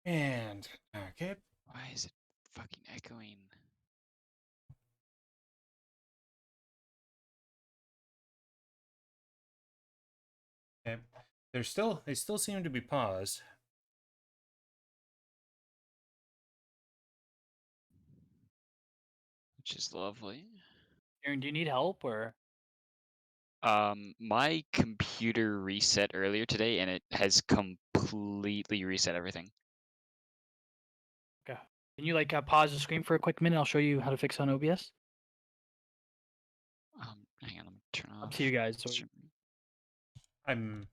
And okay. Why is it fucking echoing? Okay. They still seem to be paused. Which is lovely. Aaron, do you need help or? My computer reset earlier today, and it has completely reset everything. Okay. Can you like pause the screen for a quick minute? I'll show you how to fix on OBS. Hang on, let me turn off. Up to you guys. So stream. I'm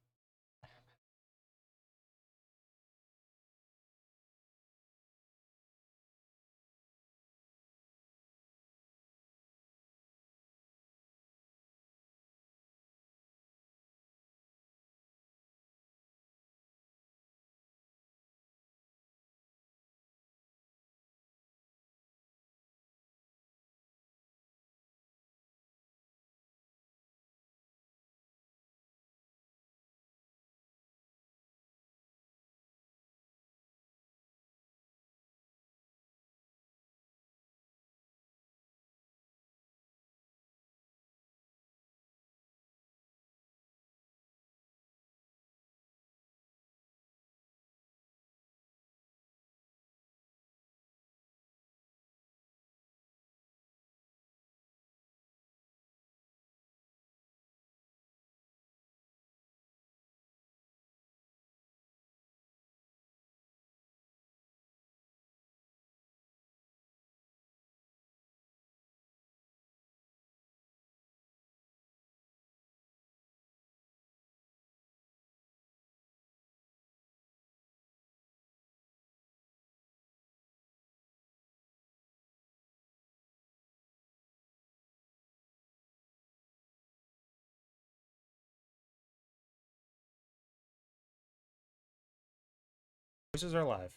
voices are live.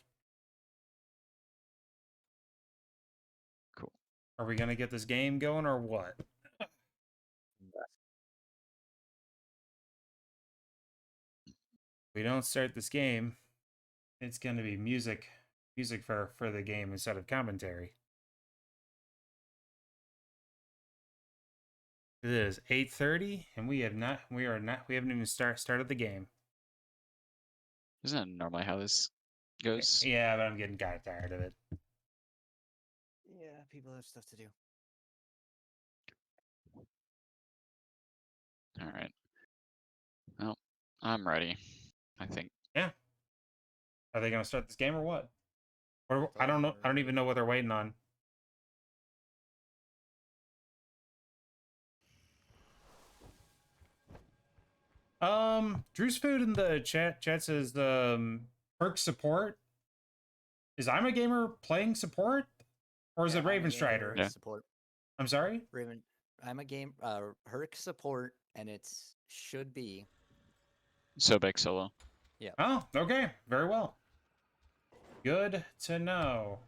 Cool. Are we gonna get this game going or what? We don't start this game, it's gonna be music for the game instead of commentary. It is 8:30 and we haven't even started the game. Isn't that normally how this goes? Yeah, but I'm getting kind of tired of it. Yeah, people have stuff to do. All right. Well, I'm ready. I think. Yeah. Are they gonna start this game or what? Or I don't know. I don't even know what they're waiting on. Drew's Food in the chat says perk support. Is I'm a gamer playing support? Or is it Raven Strider? Yeah. Support. I'm sorry? Raven, I'm a game Herc support, and it's should be. Sobek solo. Yeah. Oh, okay. Very well. Good to know.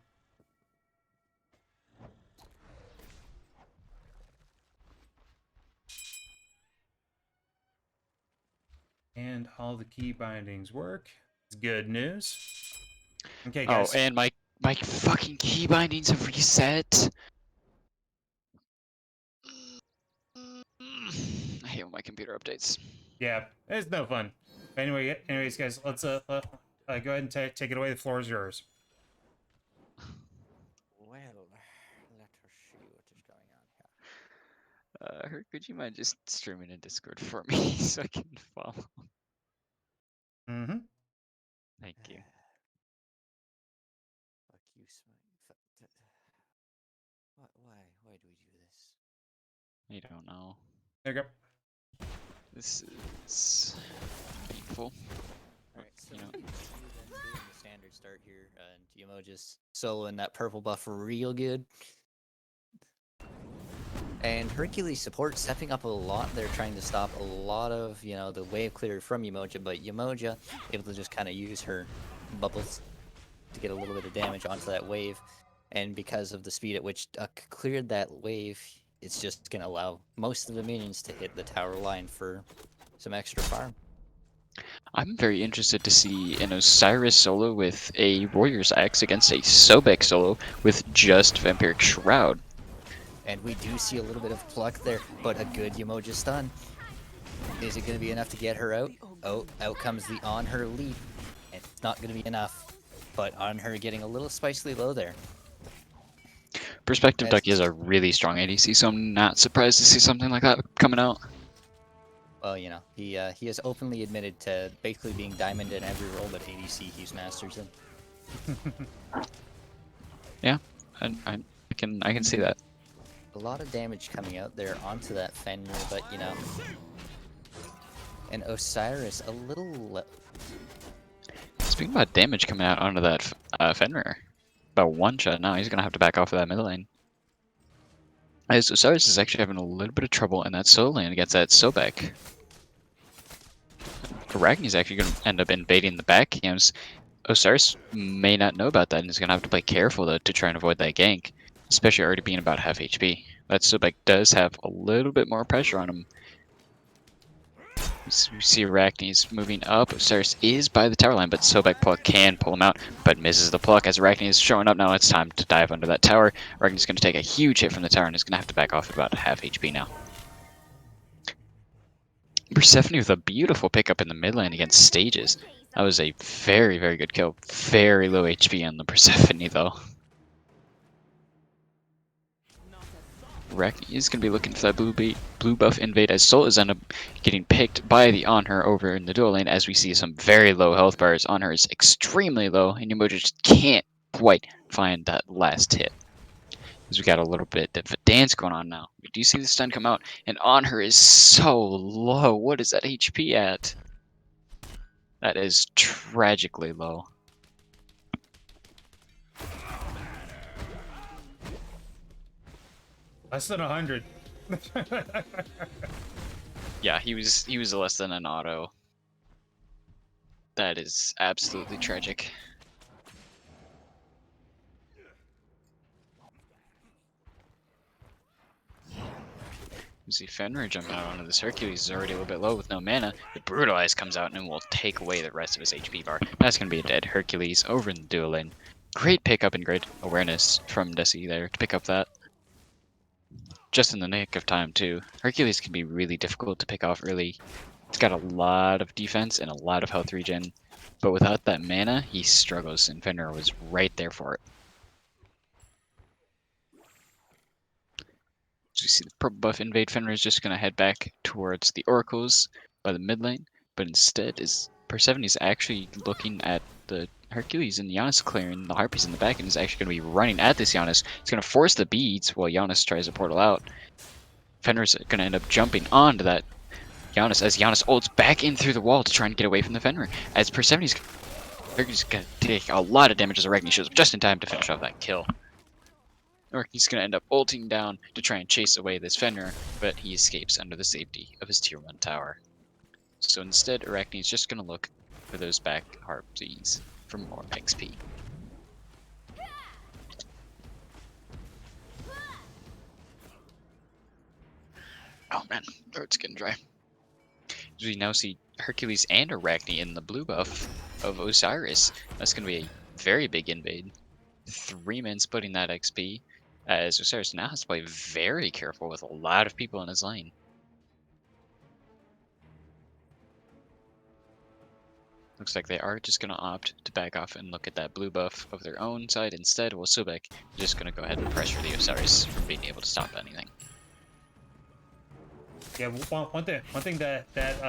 And all the key bindings work. It's good news. Okay, guys. Oh, and my fucking key bindings have reset. I hate when my computer updates. Yeah, it's no fun. Anyways, guys, let's go ahead and take it away. The floor is yours. Well, let her see what is going on here. Could you mind just streaming in Discord for me so I can follow? Mm-hmm. Thank you. Fuck you, Why do we do this? I don't know. There you go. This is painful. Alright, so You know. then doing the standard start here, and GMO just soloing that purple buff real good. And Hercules support stepping up a lot. They're trying to stop a lot of, the wave clear from Umoja, but Umoja able to just kind of use her bubbles to get a little bit of damage onto that wave. And because of the speed at which Duck cleared that wave, it's just going to allow most of the minions to hit the tower line for some extra farm. I'm very interested to see an Osiris solo with a Warrior's Axe against a Sobek solo with just Vampiric Shroud. And we do see a little bit of pluck there, but a good Yamoja stun. Is it going to be enough to get her out? Oh, out comes the on her leap. And it's not going to be enough. But on her getting a little spicily low there. Perspective Ducky is a really strong ADC, so I'm not surprised to see something like that coming out. Well, you know, he has openly admitted to basically being diamond in every role that ADC he's masters in. Yeah, I can see that. A lot of damage coming out there onto that Fenrir, but you know, and Osiris a little. Speaking about damage coming out onto that Fenrir, about one shot now, he's gonna have to back off of that mid lane. As Osiris is actually having a little bit of trouble in that solo lane against that Sobek. Arachne's actually gonna end up invading the back camps. Osiris may not know about that and is gonna have to play careful though to try and avoid that gank, especially already being about half HP. That Sobek does have a little bit more pressure on him. We see Arachne's moving up. Osiris is by the tower line, but Sobek pluck can pull him out, but misses the pluck as Arachne is showing up now. It's time to dive under that tower. Arachne's going to take a huge hit from the tower and is going to have to back off at about half HP now. Persephone with a beautiful pickup in the mid lane against Stages. That was a very, very good kill. Very low HP on the Persephone though. Arachne is going to be looking for that blue buff invade as Soul is end up getting picked by the On Her over in the dual lane as we see some very low health bars. On Her is extremely low and Yamoja just can't quite find that last hit. As we got a little bit of a dance going on now. We do see the stun come out and On Her is so low. What is that HP at? That is tragically low. Less than 100. Yeah, he was less than an auto. That is absolutely tragic. You see Fenrir jump out onto this Hercules is already a little bit low with no mana. The Brutalize comes out and will take away the rest of his HP bar. That's going to be a dead Hercules over in the dual lane. Great pickup and great awareness from Desi there to pick up that. Just in the nick of time too. Hercules can be really difficult to pick off early. He's got a lot of defense and a lot of health regen, but without that mana, he struggles, and Fenrir was right there for it. As you see the purple buff invade, Fenrir is just going to head back towards the Oracles by the mid lane, but instead is Persephone is actually looking at the Hercules and Giannis clearing the Harpies in the back and is actually going to be running at this Giannis. He's going to force the beads while Giannis tries to portal out. Fenrir's going to end up jumping onto that Giannis as Giannis ults back in through the wall to try and get away from the Fenrir. As Persephone's going to take a lot of damage as Arachne shows up just in time to finish off that kill. Arachne's going to end up ulting down to try and chase away this Fenrir, but he escapes under the safety of his tier 1 tower. So instead, Arachne's just going to look for those back Harpies for more XP. Oh man, throat's getting dry. As we now see Hercules and Arachne in the blue buff of Osiris. That's going to be a very big invade. 3 men splitting that XP, as Osiris now has to play very careful with a lot of people in his lane. Looks like they are just going to opt to back off and look at that blue buff of their own side instead, while Sobek is just going to go ahead and pressure the Osiris from being able to stop anything. Yeah, one thing that they're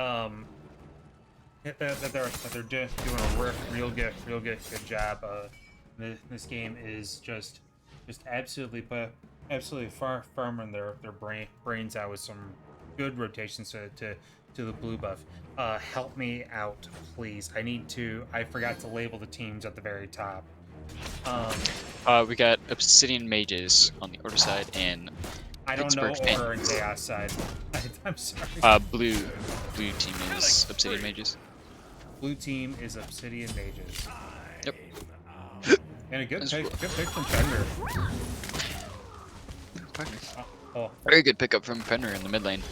doing a real good job in this game is just absolutely farming their brains out with some good rotations to the blue buff. Help me out, please. I forgot to label the teams at the very top. We got Obsidian Mages on the order side and I don't know Pittsburgh's order and chaos side. I'm sorry. Blue team is Obsidian Mages. Blue team is Obsidian Mages. Yep. And a good pick from Fender. Very good pickup from Fenrir in the mid lane.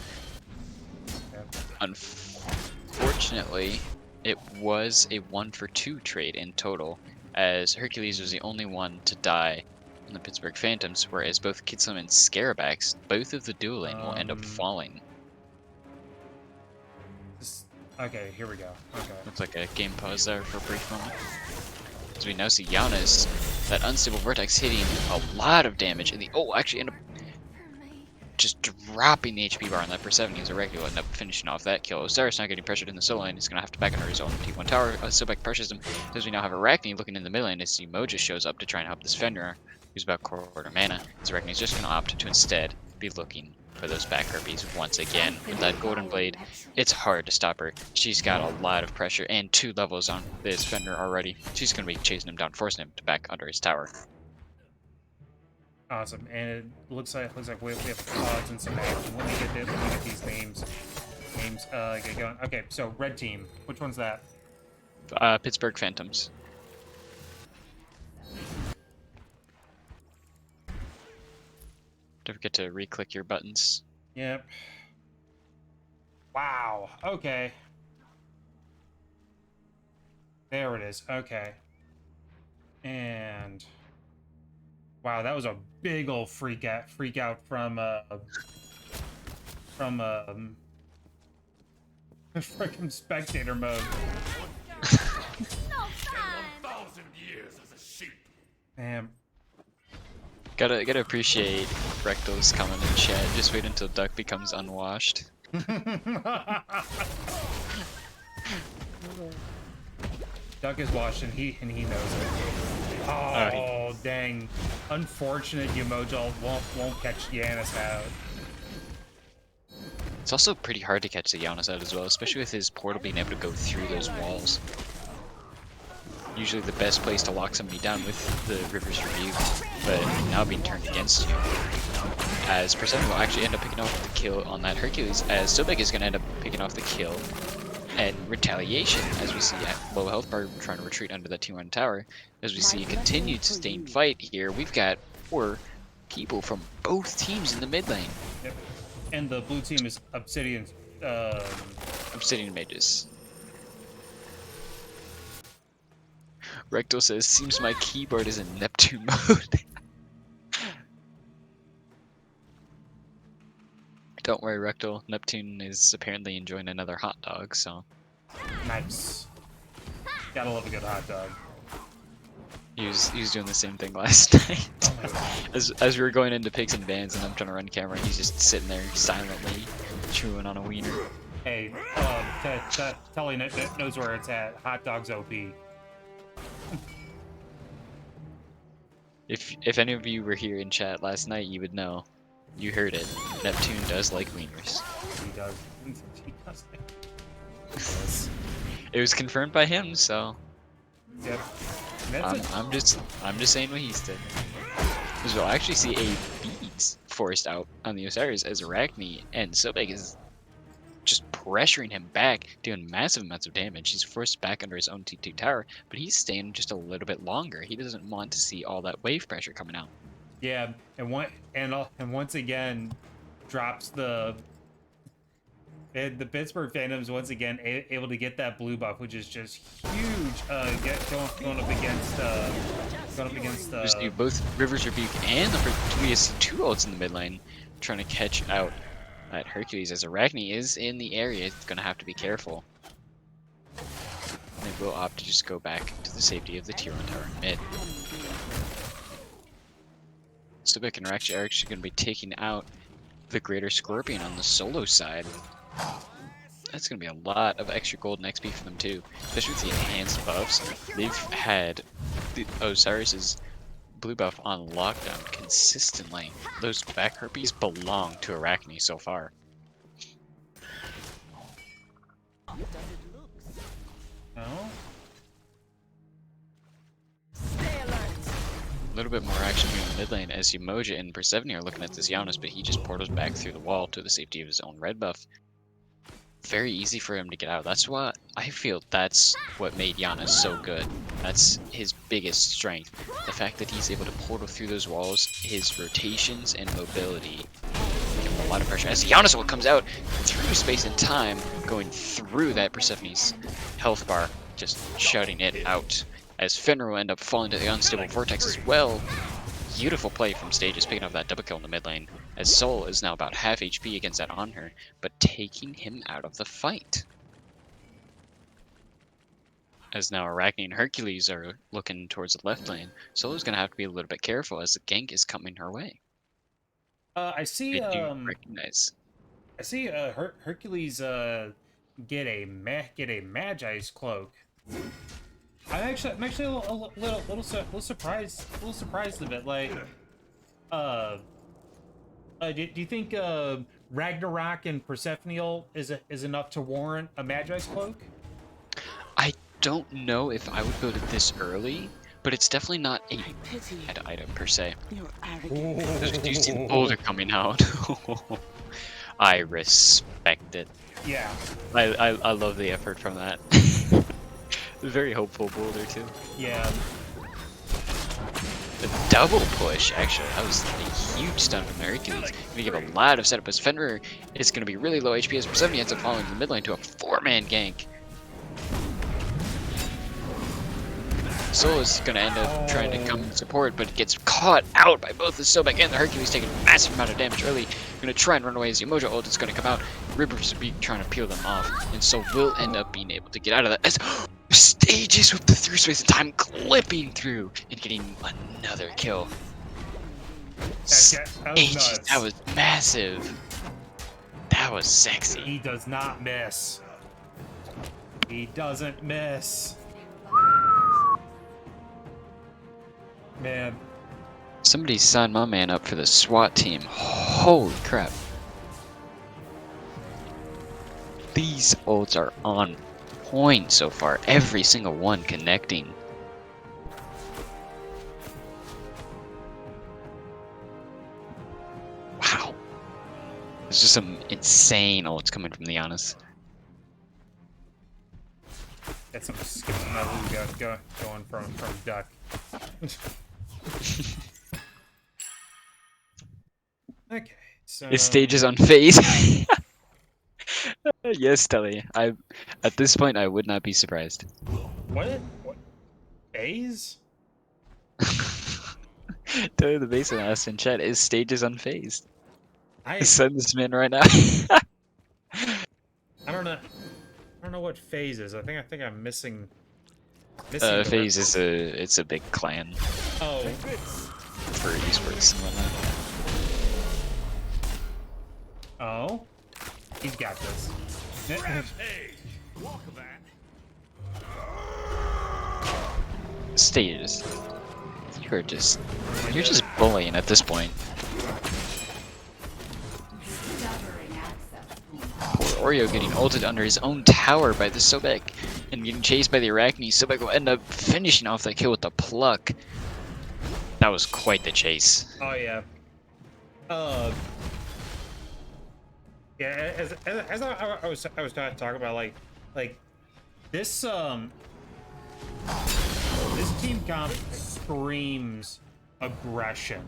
Yeah. Unfortunately, it was a 1-for-2 trade in total, as Hercules was the only one to die in the Pittsburgh Phantoms, whereas both Kitsum and Scarabax, both of the dual lane, will end up falling. Okay, here we go. Okay. Looks like a game pause there for a brief moment. As we now see Giannis, that unstable vortex hitting a lot of damage, and actually end up just dropping the HP bar on that Persephone. Arachne will end up finishing off that kill. Osiris not getting pressured in the solo lane. He's going to have to back under his own T1 tower. Silbeck pressures him. As we now have Arachne looking in the mid lane as Umoja shows up to try and help this Fenrir, who's about quarter mana. As Arachne is just going to opt to instead be looking for those back harpies once again. With that Golden Blade, it's hard to stop her. She's got a lot of pressure and 2 levels on this Fenrir already. She's going to be chasing him down, forcing him to back under his tower. Awesome, and it looks like we have cards and some action. Let me get these names get going. Okay, so red team, which one's that? Pittsburgh Phantoms. Don't forget to re-click your buttons. Yep. Wow. Okay. There it is. Okay. And wow, that was a big old freak out from freaking spectator mode. Damn. Gotta appreciate Rectal's comment in chat. Just wait until Duck becomes unwashed. Duck is washed and he knows it. Oh, dang. Unfortunate Umoja won't catch Giannis out. It's also pretty hard to catch the Giannis out as well, especially with his portal being able to go through those walls. Usually the best place to lock somebody down with the River's Rebuke, but now being turned against you. As Persephone will actually end up picking off the kill on that Hercules, as Sobek is going to end up picking off the kill. And retaliation, as we see at low health bar trying to retreat under that T1 tower. As we see a continued sustained fight here, we've got 4 people from both teams in the mid lane. Yep. And the blue team is Obsidian. Obsidian mages. Rectal says, seems my keyboard is in Neptune mode. Don't worry, Rectal. Neptune is apparently enjoying another hot dog, so. Nice. Gotta love a good hot dog. He was doing the same thing last night. Oh my God. As we were going into picks and bans and I'm trying to run camera, he's just sitting there silently chewing on a wiener. Hey, Telly knows where it's at. Hot dogs OP. If any of you were here in chat last night, you would know. You heard it. Neptune does like wieners. He does. He does. It was confirmed by him, so. Yep. I'm just saying what he said. As we'll actually see a beat forced out on the Osiris as Arachne and Sobek is just pressuring him back, doing massive amounts of damage. He's forced back under his own T2 tower, but he's staying just a little bit longer. He doesn't want to see all that wave pressure coming out. Yeah, and once again drops the Pittsburgh Phantoms once again able to get that blue buff, which is just huge. Going up against Just do both River's Rebuke and the VSC2 ults in the mid lane, trying to catch out that Hercules as Arachne is in the area. It's gonna have to be careful. They will opt to just go back to the safety of the tier 1 tower in mid. Sobek and Rex are actually going to be taking out the Greater Scorpion on the solo side. That's going to be a lot of extra gold and XP for them too, especially with the enhanced buffs. They've had the Osiris's blue buff on lockdown consistently. Those back harpies belong to Arachne so far. Oh. A little bit more action here in the mid lane as Umoja and Persephone are looking at this Giannis, but he just portals back through the wall to the safety of his own red buff. Very easy for him to get out. That's what I feel. That's what made Giannis so good. That's his biggest strength. The fact that he's able to portal through those walls, his rotations and mobility make him a lot of pressure. As Giannis comes out through space and time, going through that Persephone's health bar, just shouting it out. As Fenrir will end up falling to the unstable vortex as well. Beautiful play from Stages, picking up that double kill in the mid lane. As Soul is now about half HP against that on her, but taking him out of the fight. As now Arachne and Hercules are looking towards the left lane, Soul's gonna have to be a little bit careful as the gank is coming her way. I see. They do recognize. I see. Hercules get a Magi's cloak. I'm actually a little surprised. A little surprised of it. Like, do you think Ragnarok and Persephone is enough to warrant a Magi's cloak? I don't know if I would build it this early, but it's definitely not a head item per se. Because we do see the boulder coming out. I respect it. Yeah. I love the effort from that. Very hopeful boulder too. Yeah. The double push, actually, that was a huge stun from Hercules. Gonna give a lot of setup as Fenrir is gonna be really low HP as Persephone ends up falling in the mid lane to a 4-man gank. Soul is gonna end up trying to come and support, but gets caught out by both the Sobek and the Hercules, taking a massive amount of damage early. Gonna try and run away as the Emojo ult is gonna come out. Rivers will be trying to peel them off, and so will end up being able to get out of that as Stages with the through space and time clipping through and getting another kill. Stages, that was massive. That was sexy. He does not miss. He doesn't miss. Man. Somebody signed my man up for the SWAT team. Holy crap. These ults are on point so far. Every single one connecting. Wow. There's just some insane ults coming from the Giannis. That's some skipping that going from duck. Okay, so Is Stages on phase? Yes, Telly. At this point I would not be surprised. What? Phase? Telly the Basin asked in chat, is Stages unfazed? I Send this man right now. I don't know what phase is. I think I'm missing phase is it's a big clan Oh, for esports and whatnot. oh, he's got this. Stages. You're just bullying at this point. Poor Oreo getting ulted under his own tower by the Sobek and getting chased by the Arachne. Sobek will end up finishing off that kill with the pluck. That was quite the chase. Oh yeah. Yeah. As I was talking about like this this team comp screams aggression,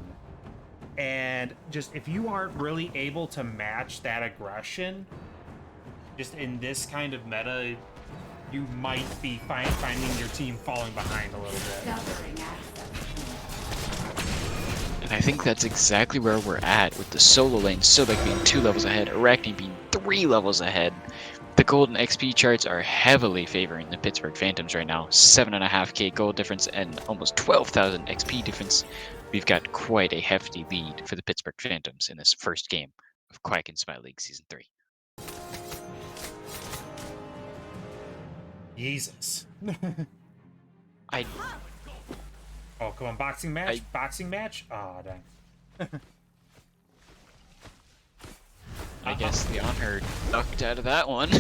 and just if you aren't really able to match that aggression, just in this kind of meta, you might be finding your team falling behind a little bit. And I think that's exactly where we're at, with the solo lane Sobek being 2 levels ahead, Arachne being 3 levels ahead. The gold and XP charts are heavily favoring the Pittsburgh Phantoms right now. 7.5k gold difference and almost 12,000 XP difference. We've got quite a hefty lead for the Pittsburgh Phantoms in this first game of Quack and Spy League Season 3. Jesus. Oh, come on, boxing match? Boxing match? Oh, dang. I guess the honor ducked out of that one.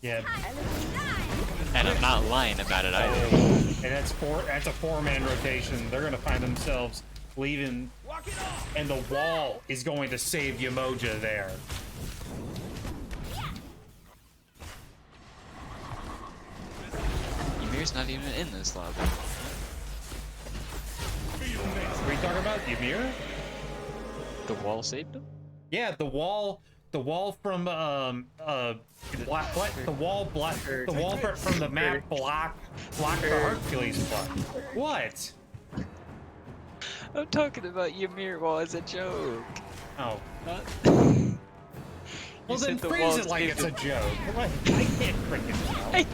Yeah. And I'm not lying about it either. And that's a 4-man rotation. They're gonna find themselves leaving, and the wall is going to save Yamoja there. Ymir's not even in this lobby. What are you talking about? Ymir? The wall saved him? Yeah, the wall from the wall from the map block the Hercules block. What? I'm talking about Ymir wall as a joke. Oh, Not... well then said the phrase walls it like gave it's a it- joke. I can't freaking know.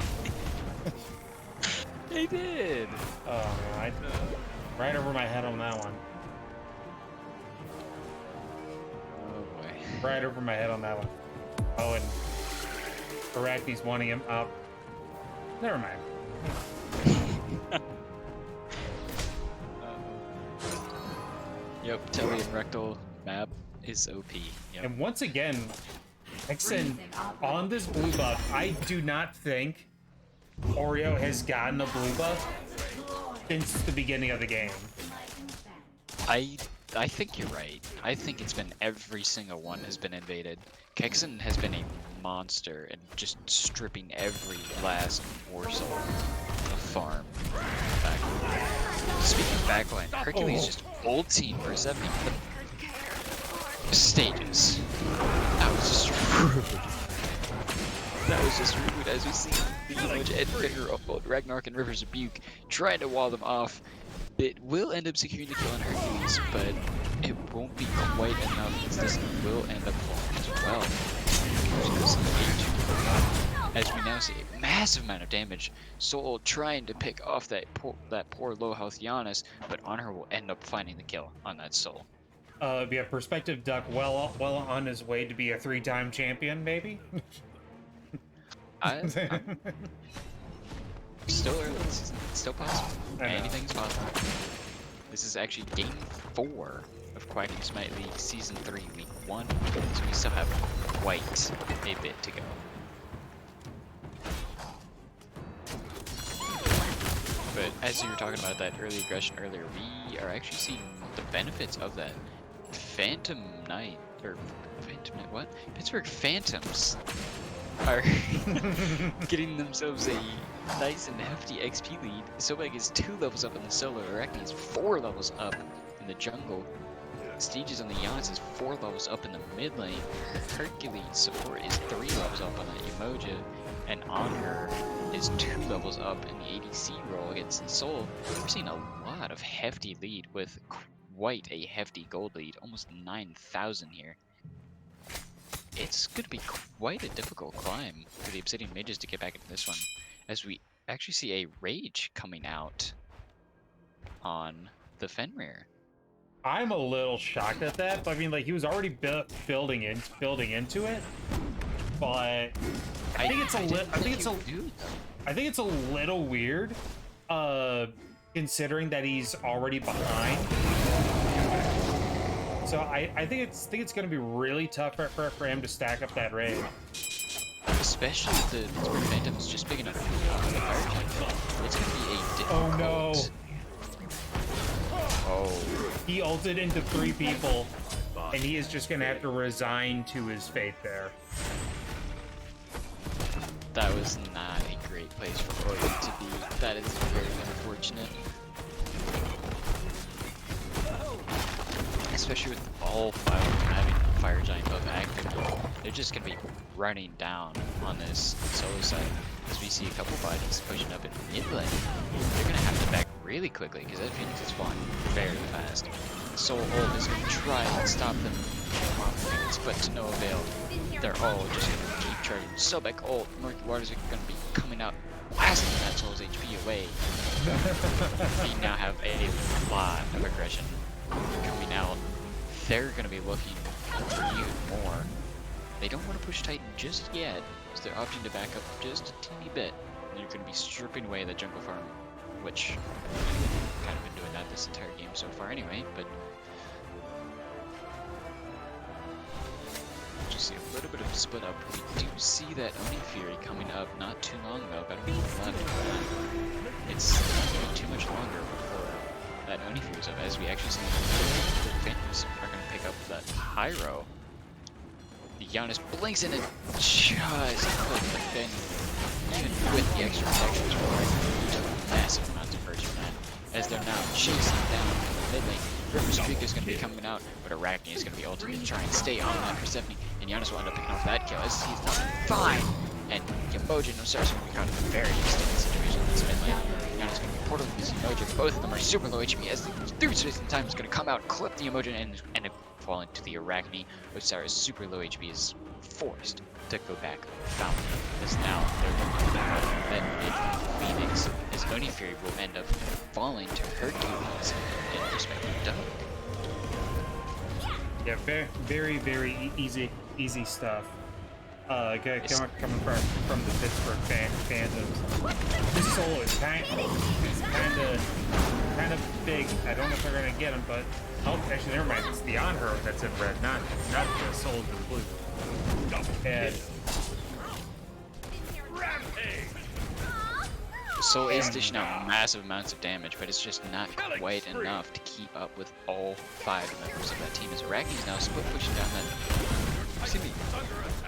They did. Oh man, right over my head on that one. Oh boy. Right over my head on that one. Oh, and Arachne's wanting him up. Never mind. Yep, Telly and Rectal map is OP. Yep. And once again, Exen on this blue buff, I do not think Oreo has gotten a blue buff since the beginning of the game. I think you're right. I think it's been every single one has been invaded. Kexen has been a monster and just stripping every last morsel of farm. Speaking of backline, Hercules just ulting for 70 stages. That was just rude. That was just rude as we see the image and Finger of both Ragnarok and River's Rebuke trying to wall them off. It will end up securing the kill on Hercules, but it won't be quite enough as this will end up falling as well. As we now see a massive amount of damage, Soul trying to pick off that poor low health Giannis, but Honor will end up finding the kill on that Soul. Yeah, Perspective Duck well on his way to be a 3-time champion, maybe? I'm still early in the season. It's still possible. I know. Anything's possible. This is actually game 4 of Quacking Smite League Season 3, Week 1. So we still have quite a bit to go. But as you were talking about that early aggression earlier, we are actually seeing the benefits of that. Phantom Knight, or Phantom Knight, what? Pittsburgh Phantoms are getting themselves a nice and hefty XP lead. Sobek is 2 levels up in the solo, Arachne is 4 levels up in the jungle. Stages on the Giannis is 4 levels up in the mid lane. Hercules support is 3 levels up on the Emoja, and Honor is 2 levels up in the ADC role against the Soul. We're seeing a lot of hefty lead with quite a hefty gold lead, almost 9,000 here. It's going to be quite a difficult climb for the Obsidian Mages to get back into this one, as we actually see a Rage coming out on the Fenrir. I'm a little shocked at that. I mean, like, he was already building into it, but I think it's a little weird, considering that he's already behind. So I think it's going to be really tough for him to stack up that raid. Especially if the Pittsburgh Phantom is just big enough to the fire tank. It's going to be a difficult... Oh no! Oh. He ulted into 3 people, and he is just going to have to resign to his fate there. That was not a great place for Oreo to be. That is very unfortunate. Especially with all 5 of them having the Fire Giant buff active. They're just going to be running down on this solo side. As we see a couple bodies pushing up in mid lane, they're going to have to back really quickly because that Phoenix is spawning very fast. Soul ult is going to try and stop them from Phoenix, but to no avail. They're all just going to keep charging. Sobek ult, Murky Waters are going to be coming out, blasting that Soul's HP away. We now have a lot of aggression coming out. They're going to be looking for even more. They don't want to push Titan just yet, so they're opting to back up just a teeny bit. And you're going to be stripping away the jungle farm, which I've kind of been doing that this entire game so far anyway, but just see a little bit of a split up. We do see that Oni Fury coming up not too long ago, about a minute left. It's not going to be too much longer before that Oni Fury's up, as we actually see the Phantoms are going to pick up that Pyro. The Giannis blinks in and just clip the Finn, even with the extra protection as well. Took massive amounts of hurt from that, as they're now chasing down in the mid lane. Ripper's Peak is going to be coming out, but Arachne is going to be ultimately to try and stay on that Persephone, and Giannis will end up picking off that kill as he's not fine. And Yamoja and Osiris are going to be caught in a very extended situation in this mid lane. Giannis is going to be portal with Yamoja. Both of them are super low HP as the third citizen time is going to come out, clip the Yamoja, and end up falling to the Arachne. Osiris, super low HP, is forced to go back Fountain. Because now they're looking at that mid Phoenix, as Oni Fury will end up falling to Hercules in respect of Doug. Yeah, very easy stuff. Coming from the Pittsburgh Phantoms. This solo is kind of big. I don't know if they're gonna get him, but actually, never mind. It's the on her that's in red, not the souls in blue. And Soul is dishing out massive amounts of damage, but it's just not quite enough to keep up with all 5 members of that team. As Arachne is now split pushing down that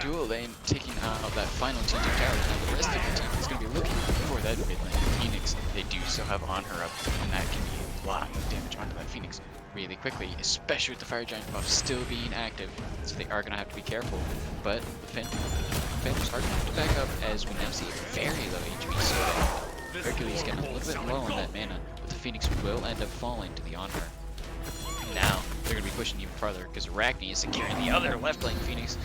dual lane, taking out that final team to tower. Now the rest of the team is going to be looking for that mid lane Phoenix. They do still have on her up, and that can be a lot of damage onto that Phoenix really quickly, especially with the Fire Giant buff still being active, so they are going to have to be careful. But the Phantoms are going to have to back up, as we now see very low HP, so Hercules getting a little bit low on that mana, but the Phoenix will end up falling to the on-her. Now, they're going to be pushing even farther, because Arachne is securing the other left lane Phoenix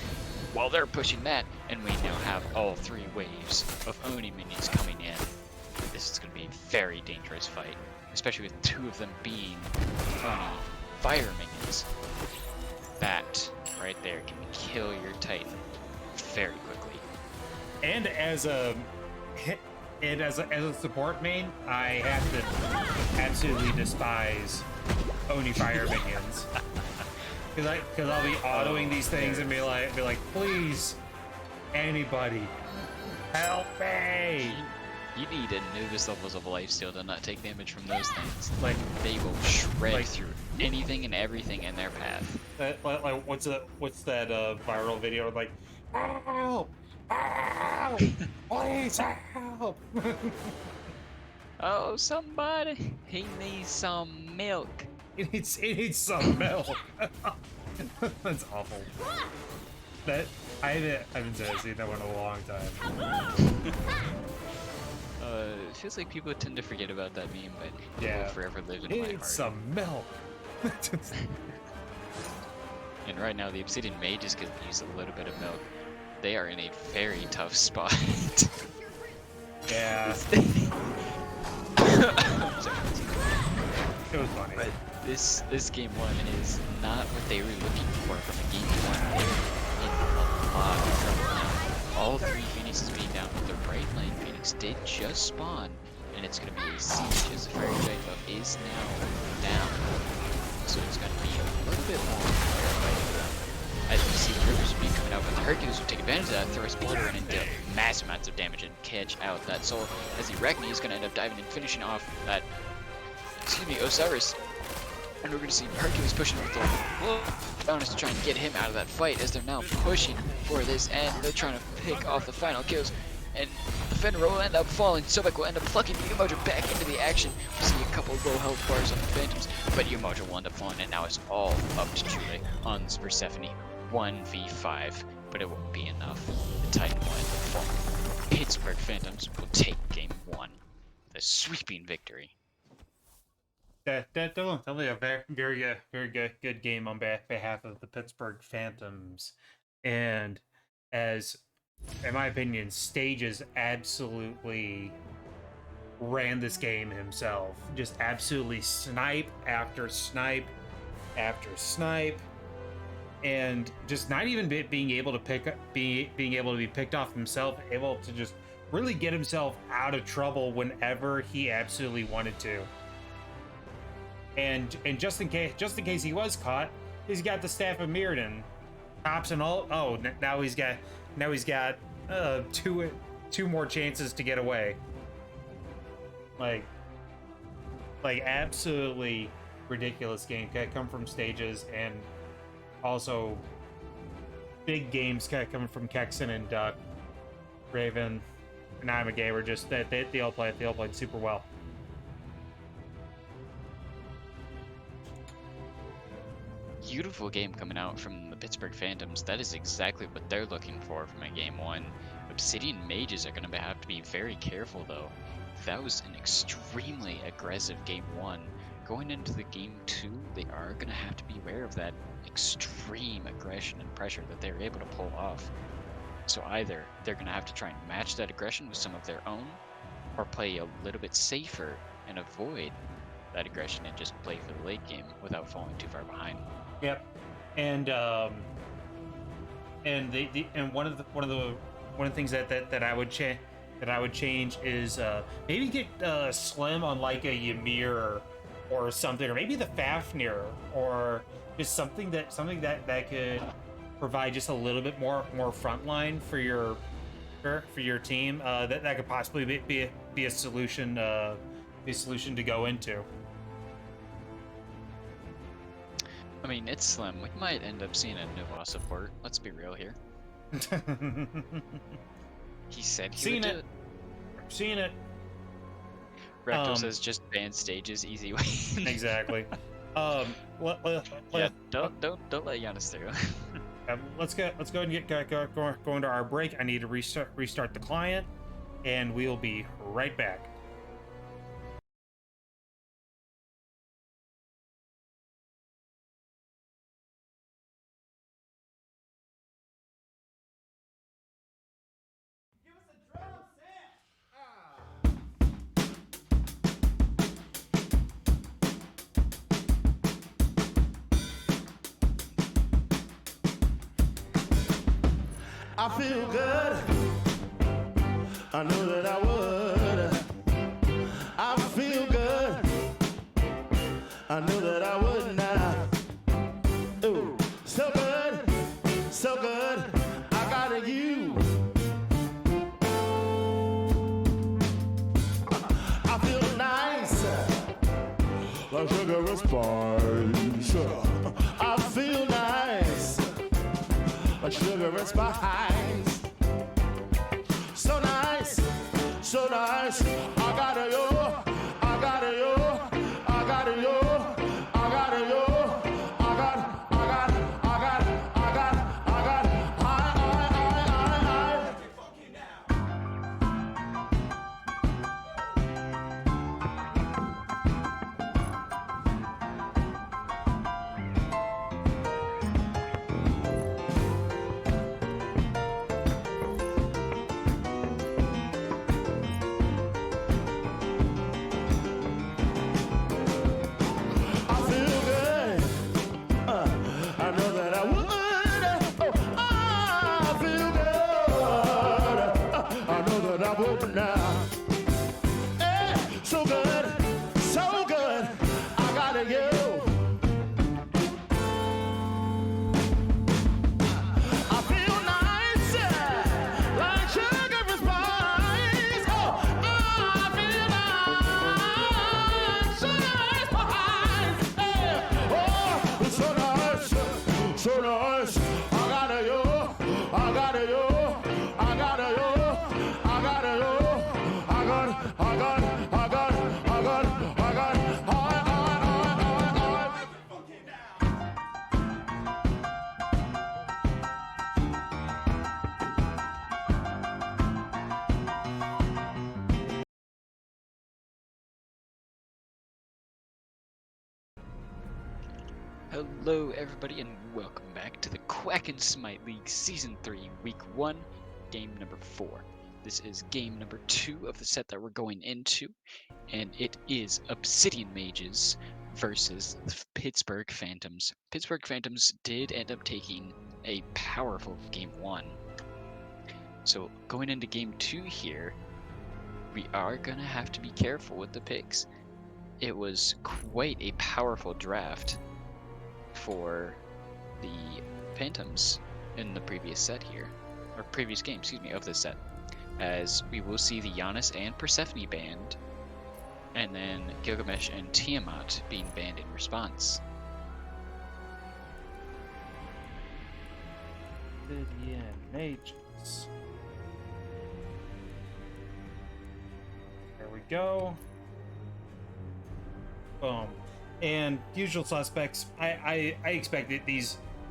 while they're pushing that, and we now have all 3 waves of Oni minions coming in. This is going to be a very dangerous fight, especially with 2 of them being Oni fire minions. That, right there, can kill your Titan very quickly. And as a support main, I have to absolutely despise Oni fire minions. Cause I'll be autoing these things and be like, please, anybody, help me! You need enormous levels of lifesteal to not take damage from those things. Like, they will shred through anything and everything in their path. Like what's that viral video? Like, help! Help! Please help! Oh, somebody, he needs some milk. It needs some milk. That's awful. That I haven't seen that one in a long time. It feels like people tend to forget about that meme, but it will forever live in my heart. Need some milk. And right now, the Obsidian may just get to use a little bit of milk. They are in a very tough spot. Yeah. It was funny. But this game 1 is not what they were looking for from a game 1. They're in a lot of trouble now. All 3 Phoenixes being down, but the right lane Phoenix did just spawn, and it's going to be a siege as the Fairy Giant buff is now down. So it's going to be a little bit more firefighting for them. As we see the Rivers being coming out, but the Hercules will take advantage of that, throw his Blood Run and deal massive amounts of damage and catch out that soul. As the Arachne is going to end up diving and finishing off that, Osiris. And we're going to see Hercules pushing with the bonus to try and get him out of that fight, as they're now pushing for this end. They're trying to pick off the final kills, and the Fenrir will end up falling. Sobek will end up plucking Umoja back into the action. We see a couple of low health bars on the Phantoms, but Umoja will end up falling, and now it's all up to Julie on Persephone. 1v5, but it won't be enough. The Titan will end up falling. Pittsburgh Phantoms will take game 1 with a sweeping victory. Definitely a very good game on behalf of the Pittsburgh Phantoms, and as, in my opinion, Stages absolutely ran this game himself. Just absolutely snipe after snipe after snipe, and just not even being able to being able to be picked off himself, able to just really get himself out of trouble whenever he absolutely wanted to. And just in case he was caught, he's got the Staff of Mirrodin, tops and all. Oh, now he's got two more chances to get away. Like absolutely ridiculous game. Come from Stages, and also big games coming from Kexen and Duck, Raven, and I'm a gamer. Just that they all played super well. beautiful game coming out from the Pittsburgh Phantoms. That is exactly what they're looking for from a game 1. Obsidian Mages are going to have to be very careful, though. That was an extremely aggressive game 1. Going into the game 2, they are going to have to be aware of that extreme aggression and pressure that they're able to pull off. So either they're going to have to try and match that aggression with some of their own, or play a little bit safer and avoid that aggression and just play for the late game without falling too far behind. Yep, and one of the things that I would change is maybe get Slim on like a Ymir or something, or maybe the Fafnir, or just something that could provide just a little bit more frontline for your team. That could possibly be a solution to go into. I mean, it's Slim. We might end up seeing a Nova support. Let's be real here. He said he would do it. Seen it. Recto says just ban stages, easy way. Exactly. Yeah, don't let Giannis through. Let's go and get going to our break. I need to restart the client, and we'll be right back. I feel good. I know that I would. I feel good. I know that I would now. Ooh, so good, so good. I got you. I feel nice, like sugar and spice. I feel nice, like sugar and spice. So nice, so nice. I got it, yo. I got it, yo. I got it, yo. I got it, yo. I got it, I got it, I got it, I got it, I got it. I. Now, hey, so good, so good. I got it, you. I feel nice, like sugar and spice. Oh, I feel nice, sugar and spice. Hey, oh, it's so nice, so nice. I got it, you. I got it, you. I got it, you. I got it, yo. I got it, I got it, I got it, I got it, I got it. Hello everybody and welcome back to the Quack and Smite League Season 3 Week 1, Game number 4. This is game number 2 of the set that we're going into, and it is Obsidian Mages versus the Pittsburgh Phantoms. Pittsburgh Phantoms did end up taking a powerful game 1. So going into game 2 here, we are going to have to be careful with the picks. It was quite a powerful draft for the Phantoms in the previous set here, or previous game, excuse me, of this set, as we will see the Giannis and Persephone banned, and then Gilgamesh and Tiamat being banned in response. Obsidian Mages. There we go. Boom. And usual suspects, I expect that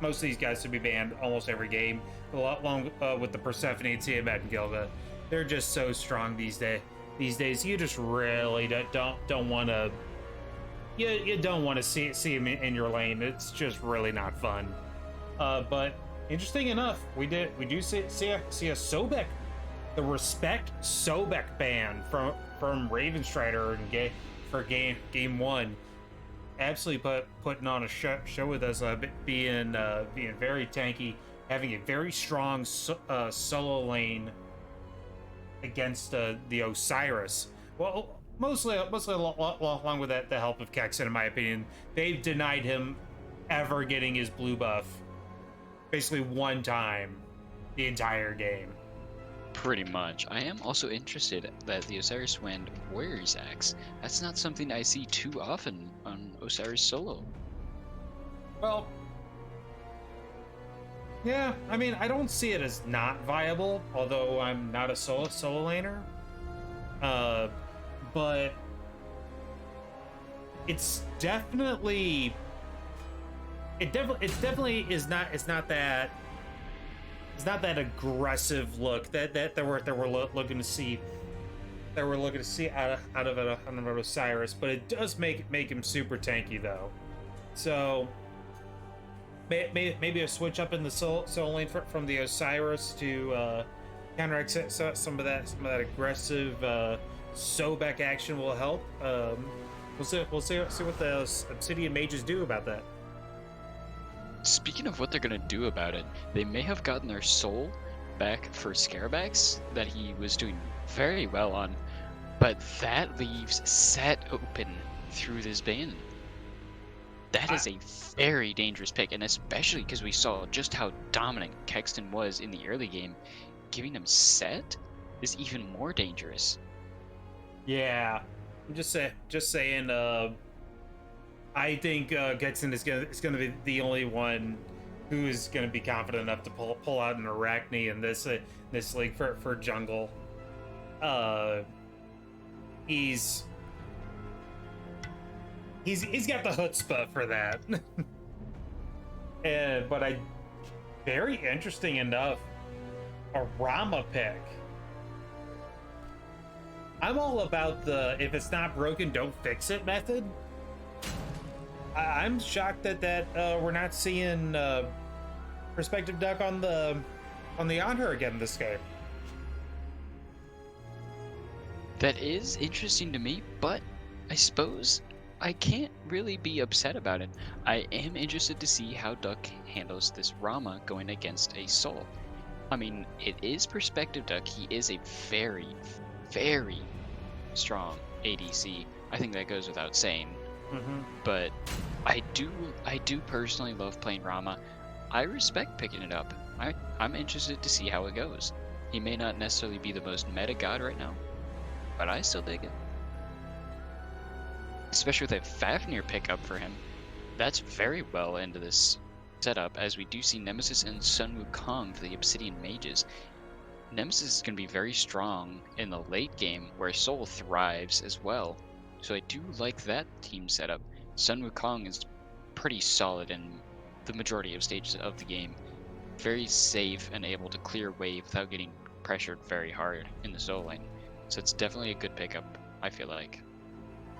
most of these guys to be banned almost every game, along with the Persephone, Tiamat, and Gilga. They're just so strong these days. You just really don't want to. You don't want to see them in your lane. It's just really not fun. But interesting enough, we do see a Sobek, the Respect Sobek ban from Ravenstrider for game 1. Absolutely putting on a show with us, being very tanky, having a very strong solo lane against the Osiris. Well, mostly along with the help of Kexen, in my opinion. They've denied him ever getting his blue buff basically one time the entire game. Pretty much. I am also interested that the Osiris went Warrior's Axe. That's not something I see too often on Osiris solo. Well, yeah, I mean, I don't see it as not viable, although I'm not a solo laner. But it's definitely is not that aggressive look that we're looking to see out of Osiris, but it does make him super tanky though. So maybe a switch up in the soul lane from the Osiris to counteract some of that aggressive Sobek action will help. We'll see what the Obsidian mages do about that. Speaking of what they're gonna do about it, they may have gotten their soul back for Scarabax that he was doing very well on, but that leaves Set open through this ban. That is a very dangerous pick, and especially because we saw just how dominant Kexton was in the early game, giving him Set is even more dangerous. Yeah, I'm just saying. I think Getson is gonna be the only one who is gonna be confident enough to pull out an Arachne in this league for jungle. He's got the chutzpah for that. But very interesting enough, a Rama pick. I'm all about the if it's not broken, don't fix it method. I'm shocked that we're not seeing Perspective Duck on the Honor again this game. That is interesting to me, but I suppose I can't really be upset about it. I am interested to see how Duck handles this Rama going against a Soul. I mean, it is Perspective Duck. He is a very, very strong ADC. I think that goes without saying. Mm-hmm. But I do personally love playing Rama. I respect picking it up. I'm interested to see how it goes. He may not necessarily be the most meta god right now, but I still dig it. Especially with a Fafnir pickup for him. That's very well into this setup, as we do see Nemesis and Sun Wukong for the Obsidian mages. Nemesis is going to be very strong in the late game, where Soul thrives as well. So I do like that team setup. Sun Wukong is pretty solid in the majority of stages of the game. Very safe and able to clear wave without getting pressured very hard in the solo lane. So it's definitely a good pickup, I feel like.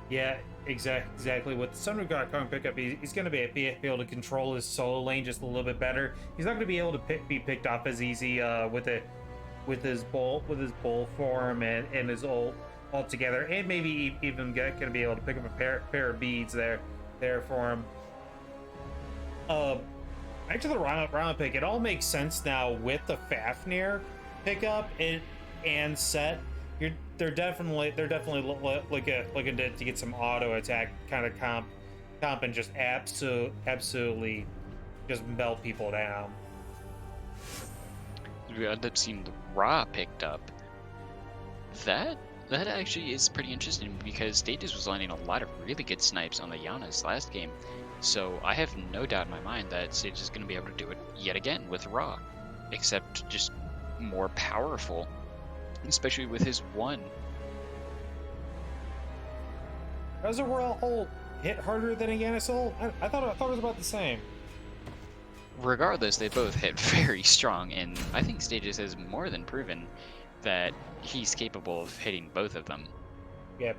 Yeah, exactly. With Sun Wukong pickup, he's going to be able to control his solo lane just a little bit better. He's not going to be able to be picked off as easy with his bull form and his ult altogether, and maybe even going to be able to pick up a pair of beads there for him. Back to the Rama pick, it all makes sense now with the Fafnir pickup and Set. They're definitely looking to get some auto attack kind of comp and just absolutely just melt people down. We end up seeing the Ra picked up. That actually is pretty interesting, because Stages was landing a lot of really good snipes on the Yanas last game. So I have no doubt in my mind that Stages is going to be able to do it yet again with Ra, except just more powerful, especially with his one. As a whole, hit harder than a Yannisol? I thought it was about the same. Regardless, they both hit very strong, and I think Stages has more than proven that he's capable of hitting both of them. Yep.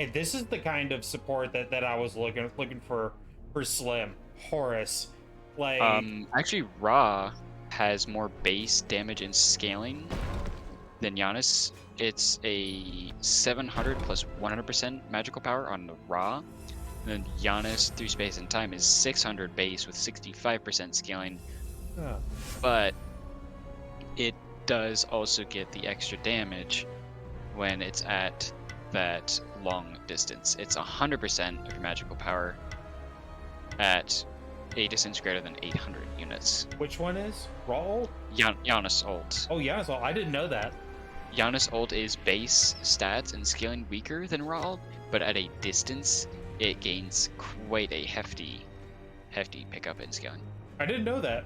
And this is the kind of support that I was looking for Slim, Horus. Like Actually, Ra has more base damage and scaling than Giannis. It's a 700 plus 100% magical power on the Ra. And then Giannis through space and time is 600 base with 65% scaling. huh. But it does also get the extra damage when it's at that long distance. It's 100% of your magical power at a distance greater than 800 units. Which one is Raw ult? Giannis ult. Oh, Yannisol. I didn't know that. Giannis ult is base stats and scaling weaker than Ra ult, but at a distance it gains quite a hefty pickup in scaling. I didn't know that.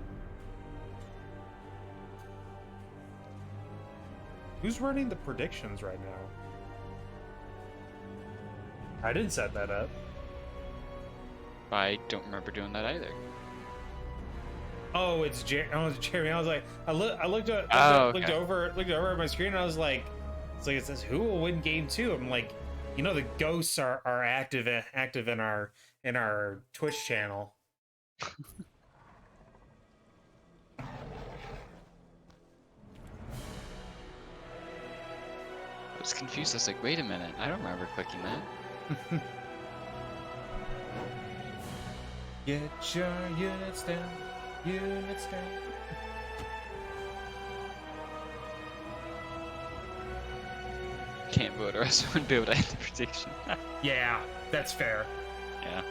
Who's running the predictions right now? I didn't set that up. I don't remember doing that either. Oh, it's Jeremy. I was like, I looked over at my screen, and I was like, it says who will win game 2. I'm like, the ghosts are active in our Twitch channel. I was confused. I was like, wait a minute, I don't remember clicking that. Get your units down, units down. Can't vote or else I wouldn't be able to end the prediction. Yeah, that's fair. Yeah.